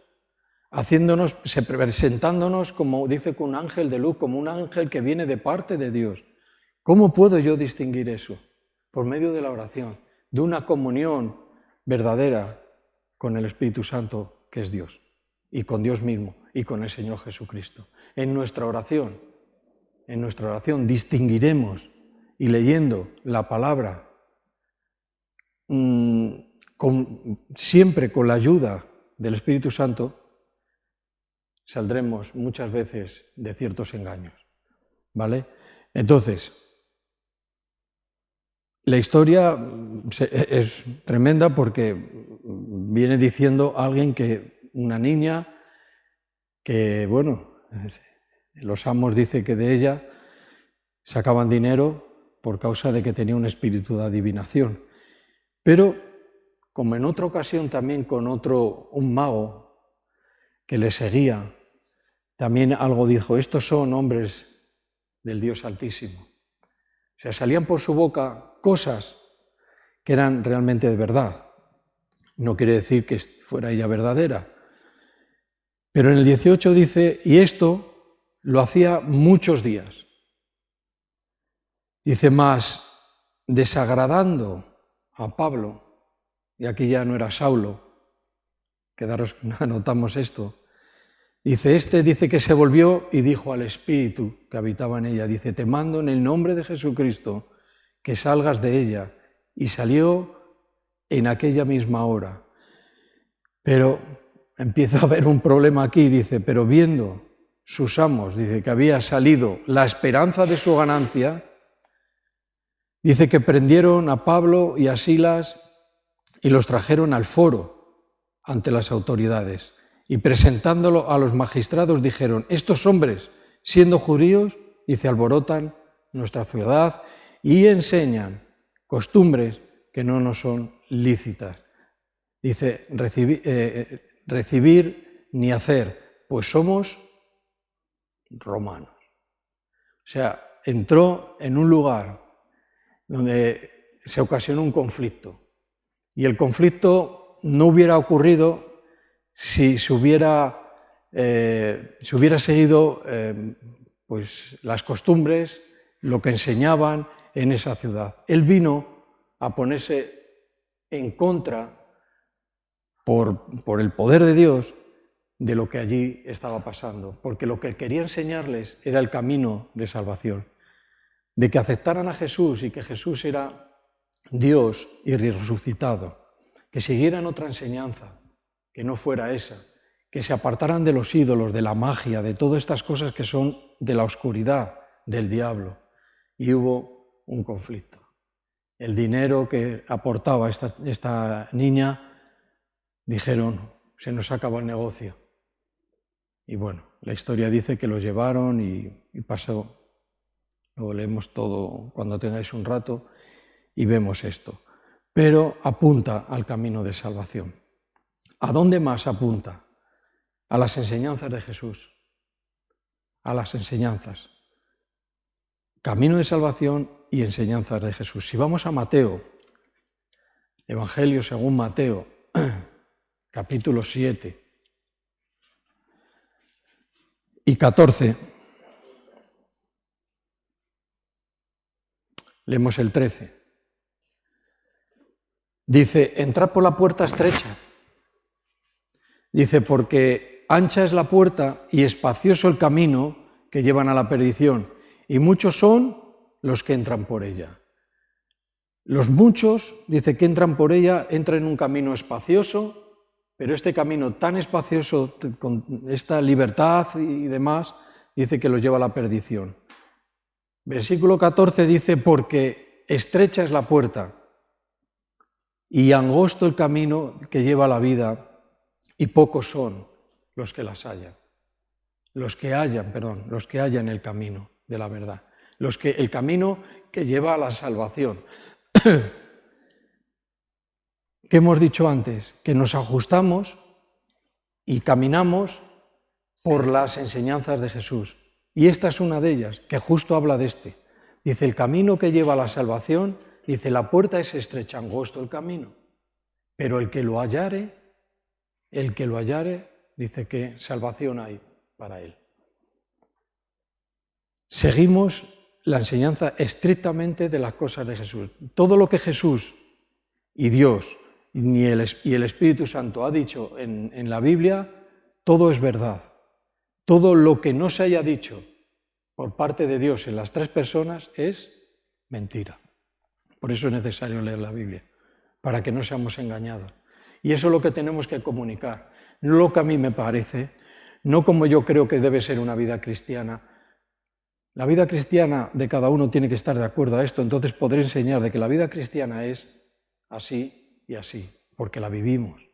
presentándonos, como dice, con un ángel de luz, como un ángel que viene de parte de Dios. ¿Cómo puedo yo distinguir eso? Por medio de la oración, de una comunión verdadera con el Espíritu Santo, que es Dios, y con Dios mismo, y con el Señor Jesucristo. En nuestra oración distinguiremos, y leyendo la palabra, siempre con la ayuda del Espíritu Santo, saldremos muchas veces de ciertos engaños, ¿vale? Entonces, la historia es tremenda porque viene diciendo alguien que una niña que, bueno, los amos dicen que de ella sacaban dinero por causa de que tenía un espíritu de adivinación. Pero, como en otra ocasión también con un mago que le seguía, también algo dijo: estos son hombres del Dios Altísimo. O sea, salían por su boca cosas que eran realmente de verdad. No quiere decir que fuera ella verdadera. Pero en el 18 dice, y esto lo hacía muchos días. Dice, más desagradando a Pablo, y aquí ya no era Saulo, quedaros, anotamos esto. Dice, dice que se volvió y dijo al espíritu que habitaba en ella, dice, te mando en el nombre de Jesucristo que salgas de ella. Y salió en aquella misma hora. Pero empieza a haber un problema aquí, dice, pero viendo sus amos, dice que había salido la esperanza de su ganancia, dice que prendieron a Pablo y a Silas y los trajeron al foro ante las autoridades. Y presentándolo a los magistrados dijeron, estos hombres, siendo judíos, dice, alborotan nuestra ciudad y enseñan costumbres que no nos son lícitas. Dice, recibir ni hacer, pues somos romanos. O sea, entró en un lugar donde se ocasionó un conflicto. Y el conflicto no hubiera ocurrido si se hubiera seguido pues, las costumbres, lo que enseñaban en esa ciudad. Él vino a ponerse en contra, por el poder de Dios, de lo que allí estaba pasando, porque lo que quería enseñarles era el camino de salvación, de que aceptaran a Jesús y que Jesús era Dios y resucitado, que siguieran otra enseñanza, que no fuera esa, que se apartaran de los ídolos, de la magia, de todas estas cosas que son de la oscuridad, del diablo. Y hubo un conflicto. El dinero que aportaba esta niña, dijeron, se nos acaba el negocio. Y bueno, la historia dice que los llevaron y pasó. Lo leemos todo cuando tengáis un rato y vemos esto. Pero apunta al camino de salvación. ¿A dónde más apunta? A las enseñanzas de Jesús. A las enseñanzas. Camino de salvación y enseñanzas de Jesús. Si vamos a Mateo, Evangelio según Mateo, capítulo 7 y 14, leemos el 13. Dice, entrad por la puerta estrecha. Dice, porque ancha es la puerta y espacioso el camino que llevan a la perdición, y muchos son los que entran por ella. Los muchos, dice, que entran por ella, entran en un camino espacioso, pero este camino tan espacioso, con esta libertad y demás, dice que los lleva a la perdición. Versículo 14 dice, porque estrecha es la puerta y angosto el camino que lleva a la vida, y pocos son los que las hallan. Los que hallan el camino de la verdad. El camino que lleva a la salvación. ¿Qué hemos dicho antes? Que nos ajustamos y caminamos por las enseñanzas de Jesús. Y esta es una de ellas, que justo habla de este. Dice, el camino que lleva a la salvación, dice, la puerta es estrecha, angosto el camino. Pero el que lo hallare, dice que salvación hay para él. Seguimos la enseñanza estrictamente de las cosas de Jesús. Todo lo que Jesús y Dios y el Espíritu Santo ha dicho en la Biblia, todo es verdad. Todo lo que no se haya dicho por parte de Dios en las tres personas es mentira. Por eso es necesario leer la Biblia, para que no seamos engañados. Y eso es lo que tenemos que comunicar. No lo que a mí me parece, no como yo creo que debe ser una vida cristiana. La vida cristiana de cada uno tiene que estar de acuerdo a esto, entonces podré enseñar de que la vida cristiana es así y así, porque la vivimos.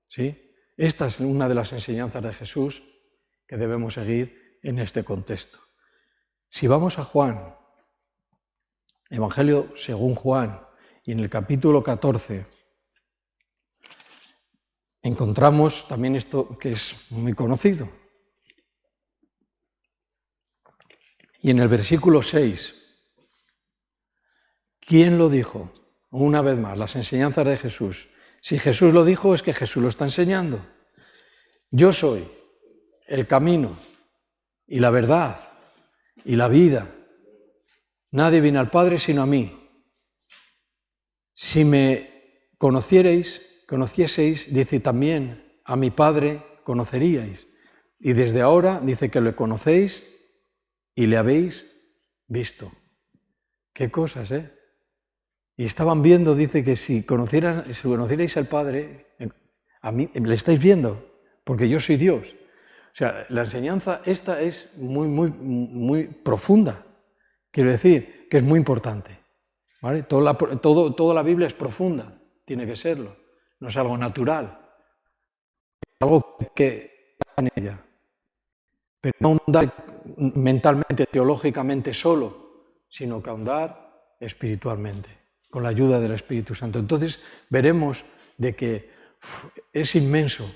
¿Sí? Esta es una de las enseñanzas de Jesús que debemos seguir en este contexto. Si vamos a Juan, Evangelio según Juan, y en el capítulo 14, encontramos también esto que es muy conocido. Y en el versículo 6, ¿quién lo dijo? Una vez más, las enseñanzas de Jesús. Si Jesús lo dijo, es que Jesús lo está enseñando. Yo soy el camino y la verdad y la vida. Nadie viene al Padre sino a mí. Si me conocieseis, dice también, a mi Padre conoceríais. Y desde ahora dice que le conocéis y le habéis visto. Qué cosas, ¿eh? Y estaban viendo, dice que si conocierais al Padre, a mí le estáis viendo, porque yo soy Dios. O sea, la enseñanza esta es muy profunda. Quiero decir que es muy importante, ¿vale? Toda la Biblia es profunda, tiene que serlo. No es algo natural, es algo que está en ella. Pero no ahondar mentalmente, teológicamente solo, sino que ahondar espiritualmente, con la ayuda del Espíritu Santo. Entonces veremos de que es inmenso.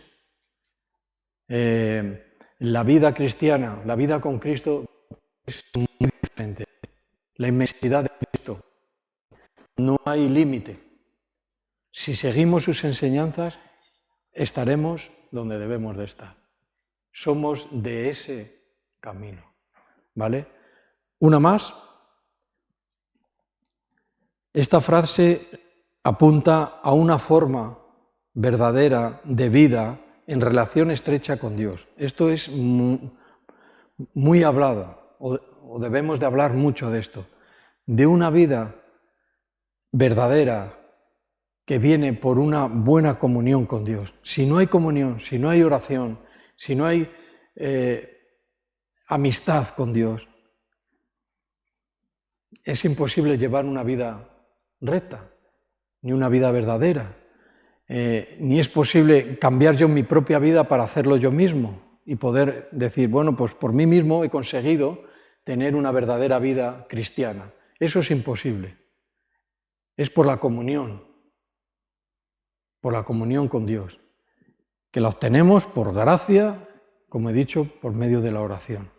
La vida cristiana, la vida con Cristo es muy diferente. La inmensidad de Cristo. No hay límite. Si seguimos sus enseñanzas, estaremos donde debemos de estar. Somos de ese camino, ¿vale? Una más. Esta frase apunta a una forma verdadera de vida en relación estrecha con Dios. Esto es muy hablado, o debemos de hablar mucho de esto, de una vida verdadera que viene por una buena comunión con Dios. Si no hay comunión, si no hay oración, si no hay amistad con Dios, es imposible llevar una vida recta, ni una vida verdadera. Ni es posible cambiar yo mi propia vida para hacerlo yo mismo y poder decir, bueno, pues por mí mismo he conseguido tener una verdadera vida cristiana. Eso es imposible. Es por la comunión con Dios, que la obtenemos por gracia, como he dicho, por medio de la oración.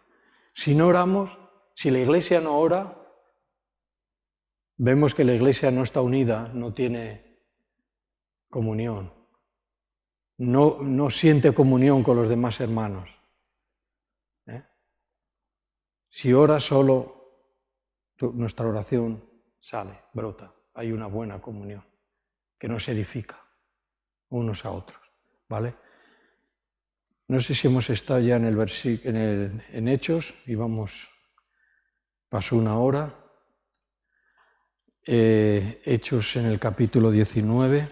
Si no oramos, si la Iglesia no ora, vemos que la Iglesia no está unida, no tiene comunión, no siente comunión con los demás hermanos. Si ora solo, nuestra oración sale, brota, hay una buena comunión que nos edifica unos a otros, ¿vale? No sé si hemos estado ya en Hechos, y pasó una hora. Hechos en el capítulo 19.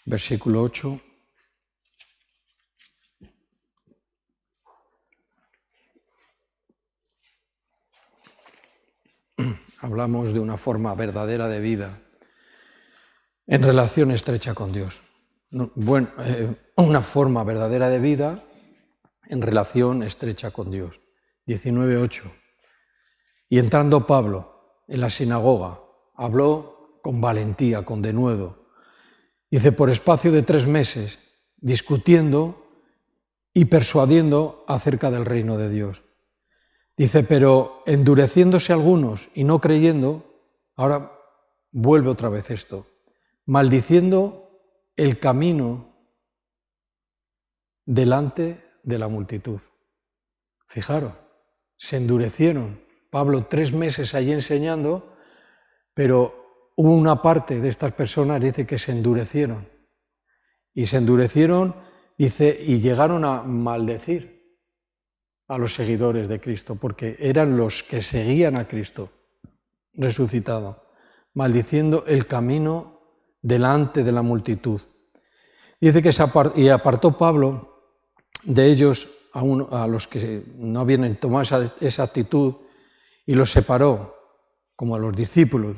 Versículo 8. Hablamos de una forma verdadera de vida en relación estrecha con Dios. Una forma verdadera de vida en relación estrecha con Dios. 19:8. Y entrando Pablo en la sinagoga, habló con valentía, con denuedo. Dice, por espacio de 3 meses, discutiendo y persuadiendo acerca del reino de Dios. Dice, pero endureciéndose algunos y no creyendo, ahora vuelve otra vez esto, maldiciendo el camino delante de la multitud. Fijaros, se endurecieron. Pablo 3 meses allí enseñando, pero hubo una parte de estas personas, dice, que se endurecieron. Y se endurecieron, dice, y llegaron a maldecir a los seguidores de Cristo, porque eran los que seguían a Cristo resucitado, maldiciendo el camino delante de la multitud. Dice que apartó Pablo de ellos a los que no habían tomado esa actitud y los separó, como a los discípulos.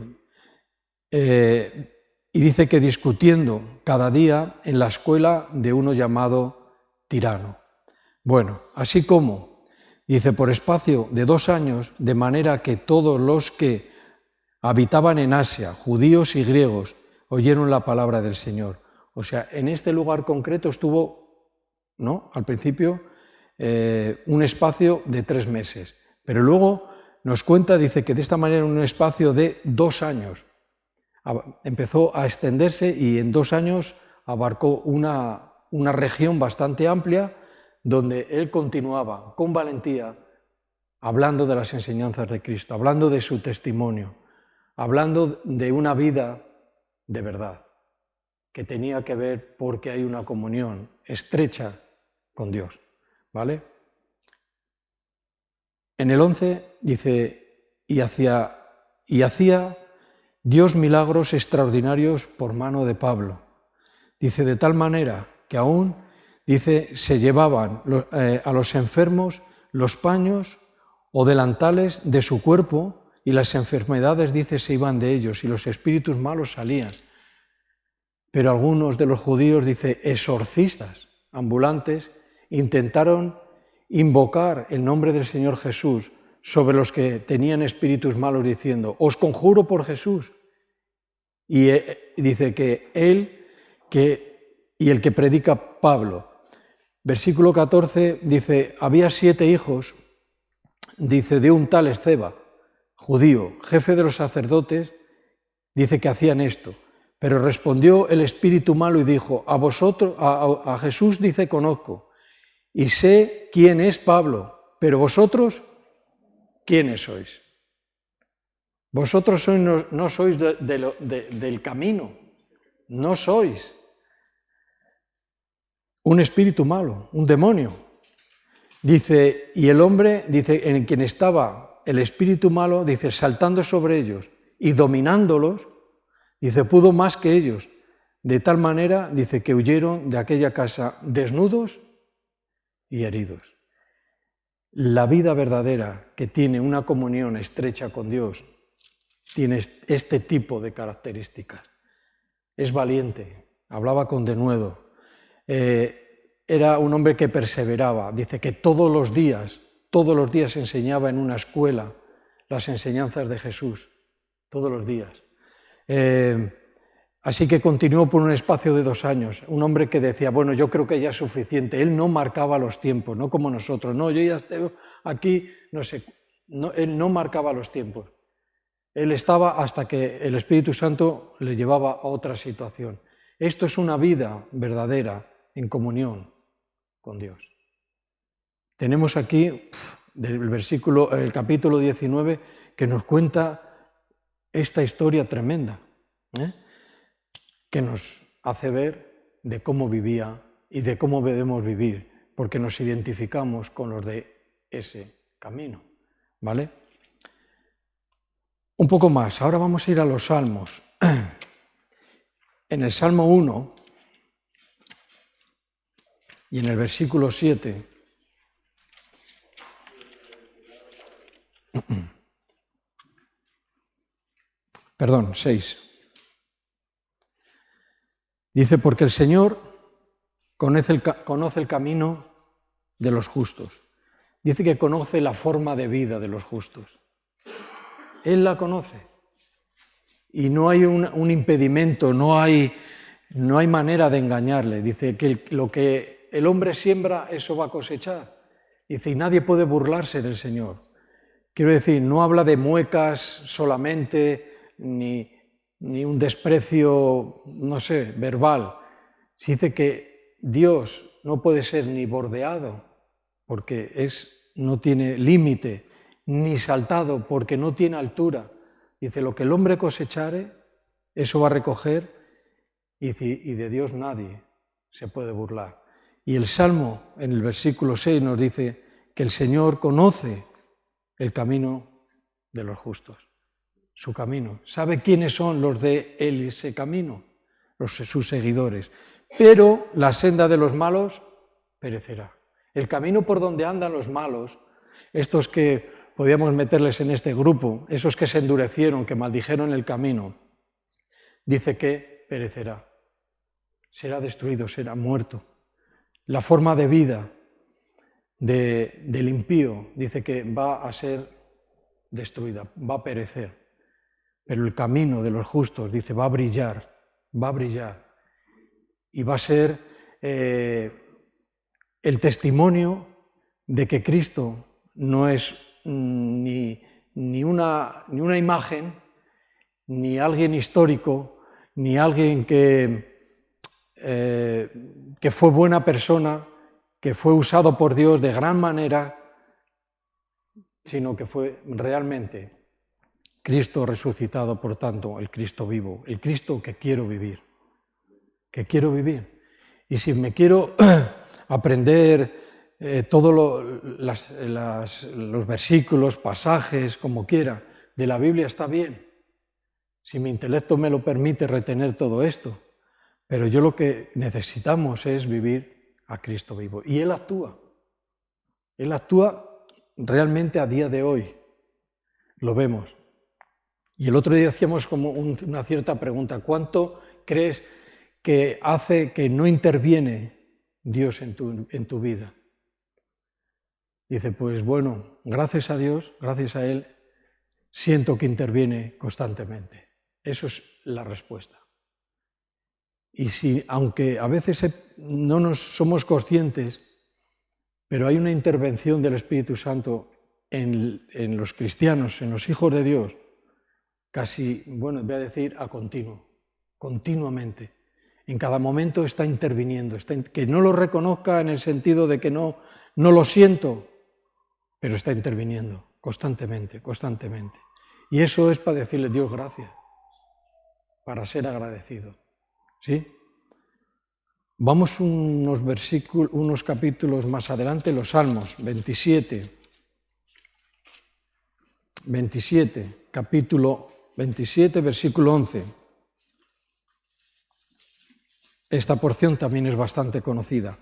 Y y dice que discutiendo cada día en la escuela de uno llamado Tirano. Bueno, así como, dice, por espacio de 2 años, de manera que todos los que habitaban en Asia, judíos y griegos, oyeron la palabra del Señor. O sea, en este lugar concreto estuvo, ¿no?, al principio, un espacio de 3 meses, pero luego nos cuenta, dice que de esta manera en un espacio de 2 años empezó a extenderse y en 2 años abarcó una región bastante amplia donde él continuaba con valentía hablando de las enseñanzas de Cristo, hablando de su testimonio, hablando de una vida de verdad que tenía que ver porque hay una comunión estrecha con Dios, ¿vale? En el 11 dice, y hacía Dios milagros extraordinarios por mano de Pablo. Dice, de tal manera que aún, dice, se llevaban a los enfermos los paños o delantales de su cuerpo y las enfermedades, dice, se iban de ellos y los espíritus malos salían. Pero algunos de los judíos, dice, exorcistas ambulantes, intentaron invocar el nombre del Señor Jesús sobre los que tenían espíritus malos, diciendo, os conjuro por Jesús. Y dice que él, y el que predica Pablo. Versículo 14 dice, había 7 hijos, dice, de un tal Esceva, judío, jefe de los sacerdotes, dice que hacían esto. Pero respondió el espíritu malo y dijo, a Jesús, dice, conozco, y sé quién es Pablo, pero vosotros, ¿quiénes sois? Vosotros no sois del camino, no sois. Un espíritu malo, un demonio. Dice, y el hombre, dice, en quien estaba el espíritu malo, dice, saltando sobre ellos y dominándolos, dice, pudo más que ellos, de tal manera, dice, que huyeron de aquella casa desnudos y heridos. La vida verdadera que tiene una comunión estrecha con Dios tiene este tipo de características. Es valiente, hablaba con denuedo, era un hombre que perseveraba, dice que todos los días enseñaba en una escuela las enseñanzas de Jesús, todos los días. Así que continuó por un espacio de 2 años, un hombre que decía, bueno, yo creo que ya es suficiente, él no marcaba los tiempos, no como nosotros, no, yo ya estoy aquí, no sé, no, él no marcaba los tiempos, él estaba hasta que el Espíritu Santo le llevaba a otra situación. Esto es una vida verdadera en comunión con Dios. Tenemos aquí el capítulo 19 que nos cuenta esta historia tremenda, que nos hace ver de cómo vivía y de cómo debemos vivir, porque nos identificamos con los de ese camino, ¿vale? Un poco más, ahora vamos a ir a los salmos. En el Salmo 1 y en el versículo 7, perdón, 6. Dice, porque el Señor conoce el camino de los justos. Dice que conoce la forma de vida de los justos. Él la conoce. Y no hay un impedimento, no hay manera de engañarle. Dice que lo que el hombre siembra, eso va a cosechar. Dice, y nadie puede burlarse del Señor. Quiero decir, no habla de muecas solamente, ni un desprecio, no sé, verbal. Se dice que Dios no puede ser ni bordeado, porque no tiene límite, ni saltado, porque no tiene altura. Dice, lo que el hombre cosechare, eso va a recoger, y de Dios nadie se puede burlar. Y el Salmo, en el versículo 6, nos dice que el Señor conoce el camino de los justos, su camino. Sabe quiénes son los de ese camino, sus seguidores. Pero la senda de los malos perecerá. El camino por donde andan los malos, estos que podíamos meterles en este grupo, esos que se endurecieron, que maldijeron el camino, dice que perecerá, será destruido, será muerto. La forma de vida del impío dice que va a ser destruida, va a perecer, pero el camino de los justos, dice, va a brillar y va a ser el testimonio de que Cristo no es ni una imagen, ni alguien histórico, ni alguien que fue buena persona, que fue usado por Dios de gran manera, sino que fue realmente Cristo resucitado, por tanto, el Cristo vivo, el Cristo que quiero vivir. Y si me quiero aprender todos los versículos, pasajes, como quiera, de la Biblia, está bien. Si mi intelecto me lo permite retener todo esto, pero yo lo que necesitamos es vivir a Cristo vivo. Y Él actúa realmente a día de hoy, lo vemos. Y el otro día hacíamos como una cierta pregunta: ¿cuánto crees que hace que no interviene Dios en tu vida? Dice, pues bueno, gracias a Dios, gracias a Él, siento que interviene constantemente. Eso es la respuesta. Y si, aunque a veces no nos somos conscientes, pero hay una intervención del Espíritu Santo en los cristianos, en los hijos de Dios, casi, bueno, voy a decir a continuamente. En cada momento está interviniendo, que no lo reconozca en el sentido de que no lo siento, pero está interviniendo constantemente. Y eso es para decirle, Dios, gracias, para ser agradecido. ¿Sí? Vamos unos capítulos más adelante, los Salmos 27, capítulo 27, versículo 11. Esta porción también es bastante conocida.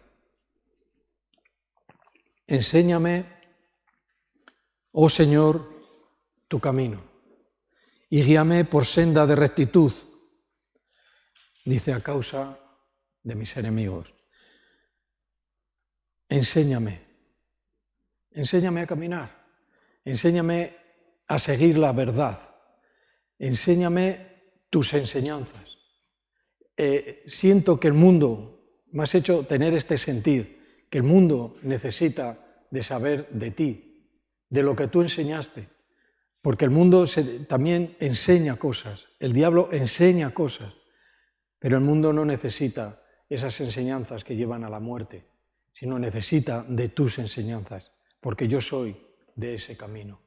Enséñame, oh Señor, tu camino, y guíame por senda de rectitud, dice, a causa de mis enemigos. Enséñame a caminar, enséñame a seguir la verdad, enséñame tus enseñanzas. Siento que el mundo, me has hecho tener este sentir, que el mundo necesita de saber de ti, de lo que tú enseñaste, porque el mundo también enseña cosas, el diablo enseña cosas, pero el mundo no necesita esas enseñanzas que llevan a la muerte, sino necesita de tus enseñanzas, porque yo soy de ese camino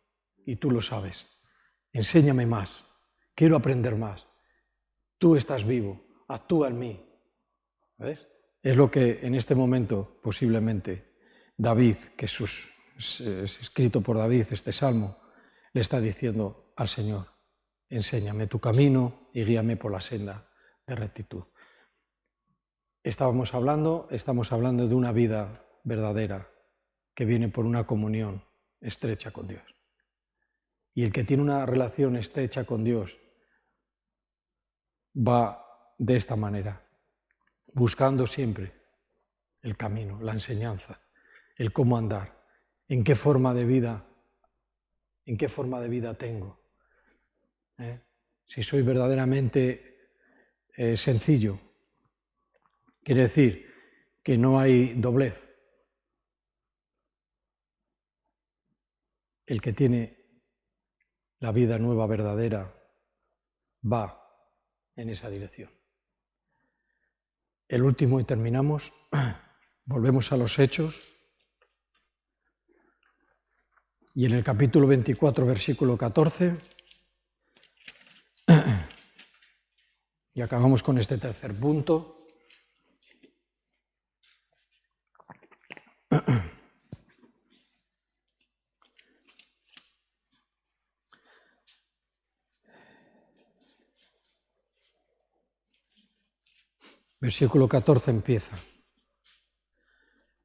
y tú lo sabes. Enséñame más, quiero aprender más. Tú estás vivo, actúa en mí. ¿Ves? Es lo que en este momento posiblemente David, que es escrito por David, este salmo, le está diciendo al Señor: enséñame tu camino y guíame por la senda de rectitud. Estamos hablando de una vida verdadera que viene por una comunión estrecha con Dios. Y el que tiene una relación estrecha con Dios va de esta manera, buscando siempre el camino, la enseñanza, el cómo andar, en qué forma de vida tengo. Si soy verdaderamente sencillo, quiere decir que no hay doblez. El que tiene la vida nueva, verdadera, va en esa dirección. El último y terminamos. Volvemos a los Hechos. Y en el capítulo 24, versículo 14, y acabamos con este tercer punto. Versículo 14 empieza.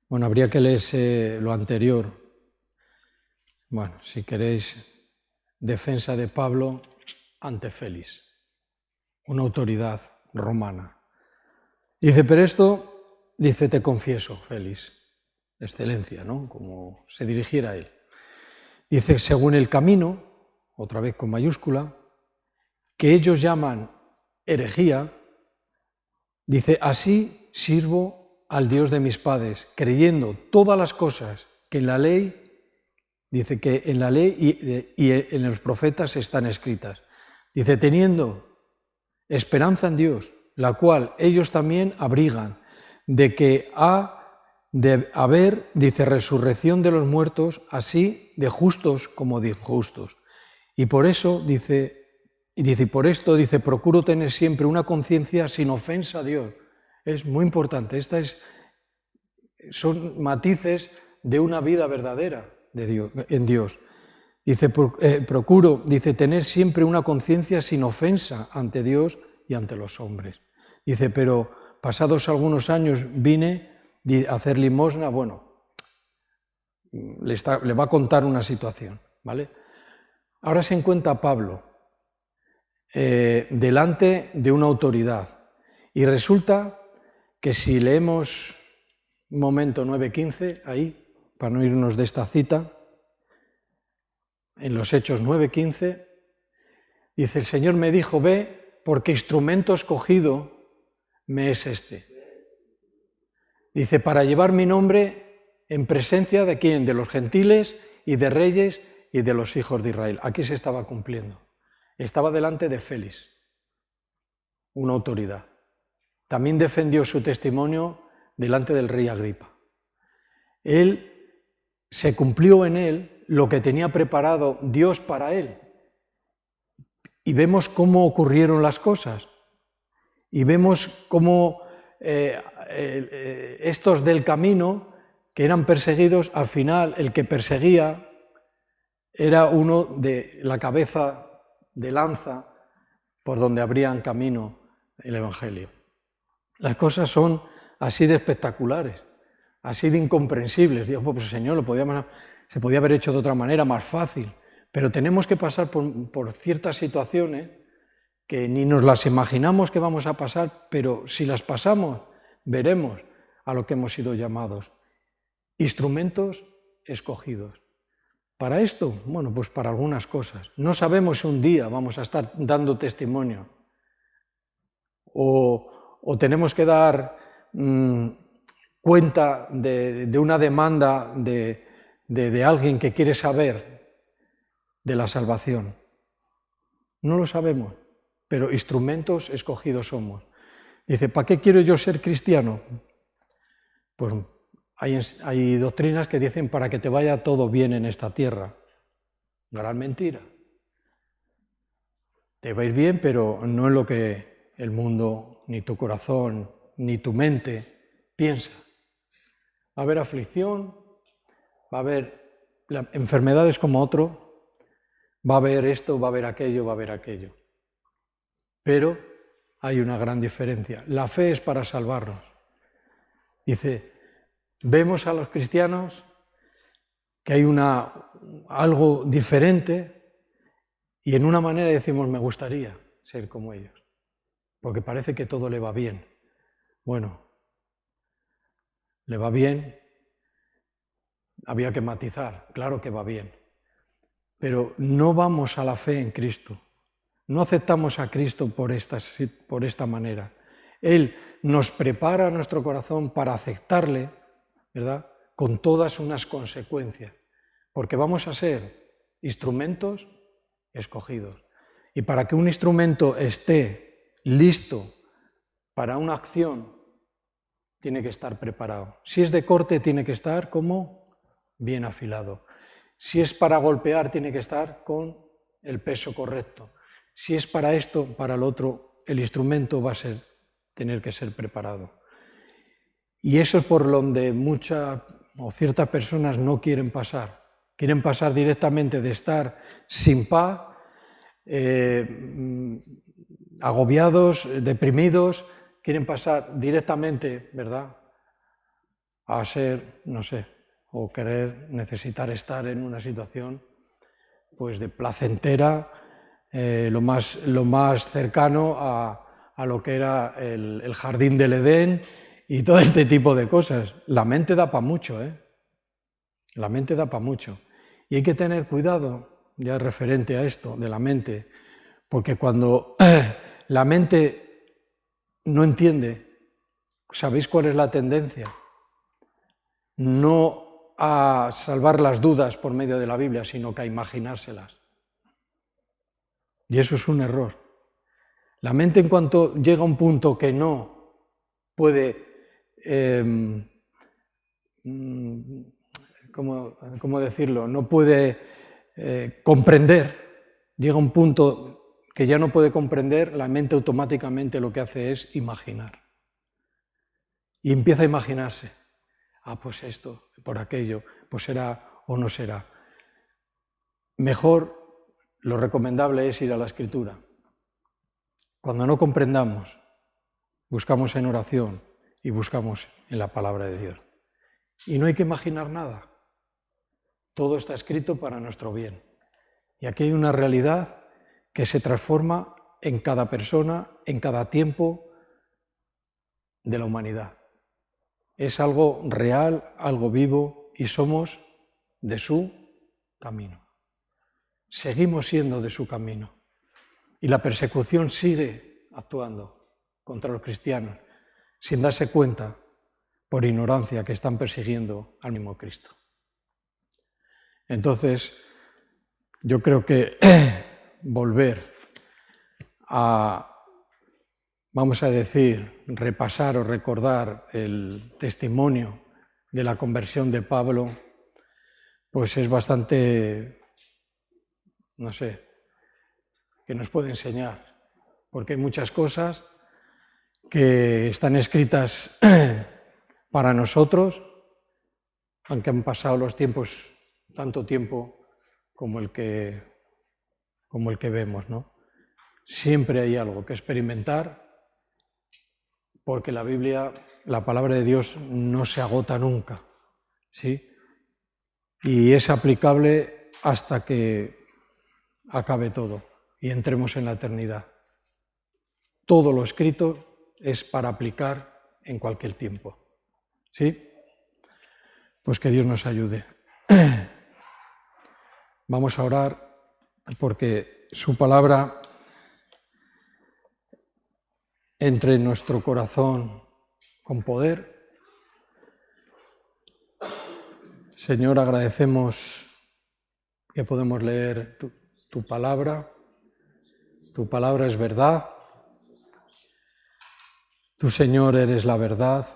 Bueno, habría que leerse lo anterior. Bueno, si queréis, defensa de Pablo ante Félix, una autoridad romana. Dice, pero esto, dice, te confieso, Félix, excelencia, ¿no? Como se dirigiera a él. Dice, según el camino, otra vez con mayúscula, que ellos llaman herejía, dice, así sirvo al Dios de mis padres, creyendo todas las cosas que en la ley, dice que en la ley y en los profetas están escritas. Dice, teniendo esperanza en Dios, la cual ellos también abrigan, de que ha de haber, dice, resurrección de los muertos, así de justos como de injustos. Y por eso, dice, por esto, dice, procuro tener siempre una conciencia sin ofensa a Dios. Es muy importante, son matices de una vida verdadera de Dios, en Dios. Dice, procuro, dice, tener siempre una conciencia sin ofensa ante Dios y ante los hombres. Dice, pero pasados algunos años vine a hacer limosna, bueno, le va a contar una situación, ¿vale? Ahora se encuentra Pablo delante de una autoridad y resulta que si leemos un momento 9:15, ahí, para no irnos de esta cita, en los Hechos 9:15, dice, el Señor me dijo, ve, porque instrumento escogido me es este. Dice, para llevar mi nombre en presencia de quién, de los gentiles y de reyes y de los hijos de Israel. Aquí se estaba cumpliendo. Estaba delante de Félix, una autoridad. También defendió su testimonio delante del rey Agripa. Se cumplió en él lo que tenía preparado Dios para él. Y vemos cómo ocurrieron las cosas. Y vemos cómo estos del camino, que eran perseguidos, al final el que perseguía era uno de la cabeza de lanza por donde abrían camino el Evangelio. Las cosas son así de espectaculares, así de incomprensibles. Digo, pues Señor, se podía haber hecho de otra manera, más fácil, pero tenemos que pasar por ciertas situaciones que ni nos las imaginamos que vamos a pasar, pero si las pasamos, veremos a lo que hemos sido llamados. Instrumentos escogidos. ¿Para esto? Bueno, pues para algunas cosas. No sabemos si un día vamos a estar dando testimonio o tenemos que dar cuenta de una demanda de alguien que quiere saber de la salvación. No lo sabemos, pero instrumentos escogidos somos. Dice, ¿para qué quiero yo ser cristiano? Pues hay doctrinas que dicen para que te vaya todo bien en esta tierra. Gran mentira. Te va a ir bien, pero no es lo que el mundo, ni tu corazón, ni tu mente piensa. Va a haber aflicción, va a haber enfermedades como otro, va a haber esto, va a haber aquello, va a haber aquello. Pero hay una gran diferencia. La fe es para salvarnos. Dice, vemos a los cristianos que hay algo diferente y en una manera decimos, me gustaría ser como ellos, porque parece que todo le va bien. Bueno, le va bien, había que matizar, claro que va bien, pero no vamos a la fe en Cristo, no aceptamos a Cristo por esta manera. Él nos prepara nuestro corazón para aceptarle, ¿verdad?, con todas unas consecuencias, porque vamos a ser instrumentos escogidos. Y para que un instrumento esté listo para una acción, tiene que estar preparado. Si es de corte, tiene que estar como bien afilado. Si es para golpear, tiene que estar con el peso correcto. Si es para esto, para lo otro, el instrumento va a tener que ser preparado. Y eso es por donde muchas o ciertas personas no quieren pasar. Quieren pasar directamente de estar sin paz, agobiados, deprimidos, quieren pasar directamente, ¿verdad?, a ser, no sé, o necesitar estar en una situación pues de placentera, lo más cercano a lo que era el jardín del Edén y todo este tipo de cosas. La mente da para mucho, ¿eh? La mente da para mucho. Y hay que tener cuidado, ya referente a esto de la mente, porque cuando la mente no entiende, ¿sabéis cuál es la tendencia? No a salvar las dudas por medio de la Biblia, sino que a imaginárselas. Y eso es un error. La mente, en cuanto llega a un punto que no puede, ¿cómo decirlo? No puede comprender, llega a un punto que ya no puede comprender, la mente automáticamente lo que hace es imaginar. Y empieza a imaginarse. Ah, pues esto, por aquello, pues será o no será. Mejor, lo recomendable es ir a la Escritura. Cuando no comprendamos, buscamos en oración y buscamos en la palabra de Dios. Y no hay que imaginar nada. Todo está escrito para nuestro bien. Y aquí hay una realidad que se transforma en cada persona, en cada tiempo de la humanidad. Es algo real, algo vivo, y somos de su camino. Seguimos siendo de su camino. Y la persecución sigue actuando contra los cristianos, sin darse cuenta, por ignorancia, que están persiguiendo al mismo Cristo. Entonces, yo creo que volver a, vamos a decir, repasar o recordar el testimonio de la conversión de Pablo, pues es bastante, no sé, que nos puede enseñar, porque hay muchas cosas que están escritas para nosotros, aunque han pasado los tiempos, tanto tiempo como el que vemos, ¿no? Siempre hay algo que experimentar, porque la Biblia, la palabra de Dios, no se agota nunca, ¿sí? Y es aplicable hasta que acabe todo y entremos en la eternidad. Todo lo escrito es para aplicar en cualquier tiempo, ¿sí? Pues que Dios nos ayude. Vamos a orar porque su palabra entre en nuestro corazón con poder. Señor, agradecemos que podemos leer tu palabra. Tu palabra es verdad. Tú, Señor, eres la verdad,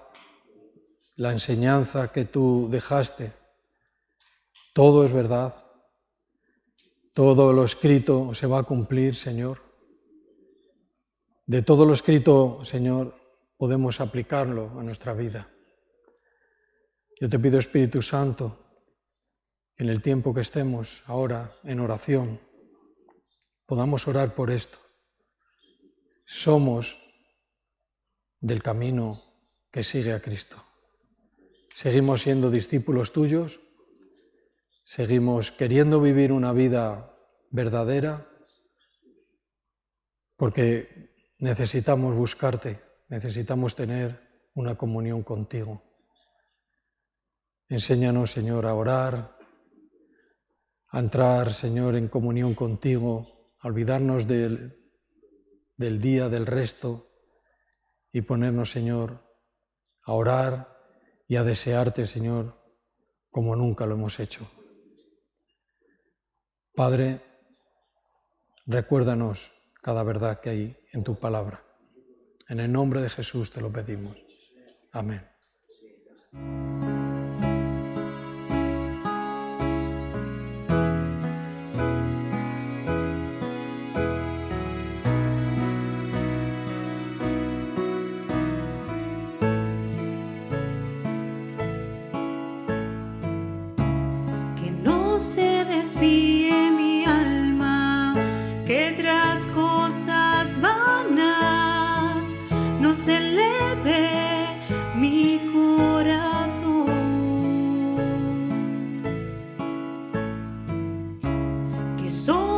la enseñanza que tú dejaste. Todo es verdad. Todo lo escrito se va a cumplir, Señor. De todo lo escrito, Señor, podemos aplicarlo a nuestra vida. Yo te pido, Espíritu Santo, que en el tiempo que estemos ahora en oración, podamos orar por esto. Somos del camino que sigue a Cristo. Seguimos siendo discípulos tuyos, seguimos queriendo vivir una vida verdadera, porque necesitamos buscarte, necesitamos tener una comunión contigo. Enséñanos, Señor, a orar, a entrar, Señor, en comunión contigo, a olvidarnos del día, del resto, y ponernos, Señor, a orar y a desearte, Señor, como nunca lo hemos hecho. Padre, recuérdanos cada verdad que hay en tu palabra. En el nombre de Jesús te lo pedimos. Amén. Que no se desvíe mi alma, que tras cosas vanas no se eleve mi corazón. Que soy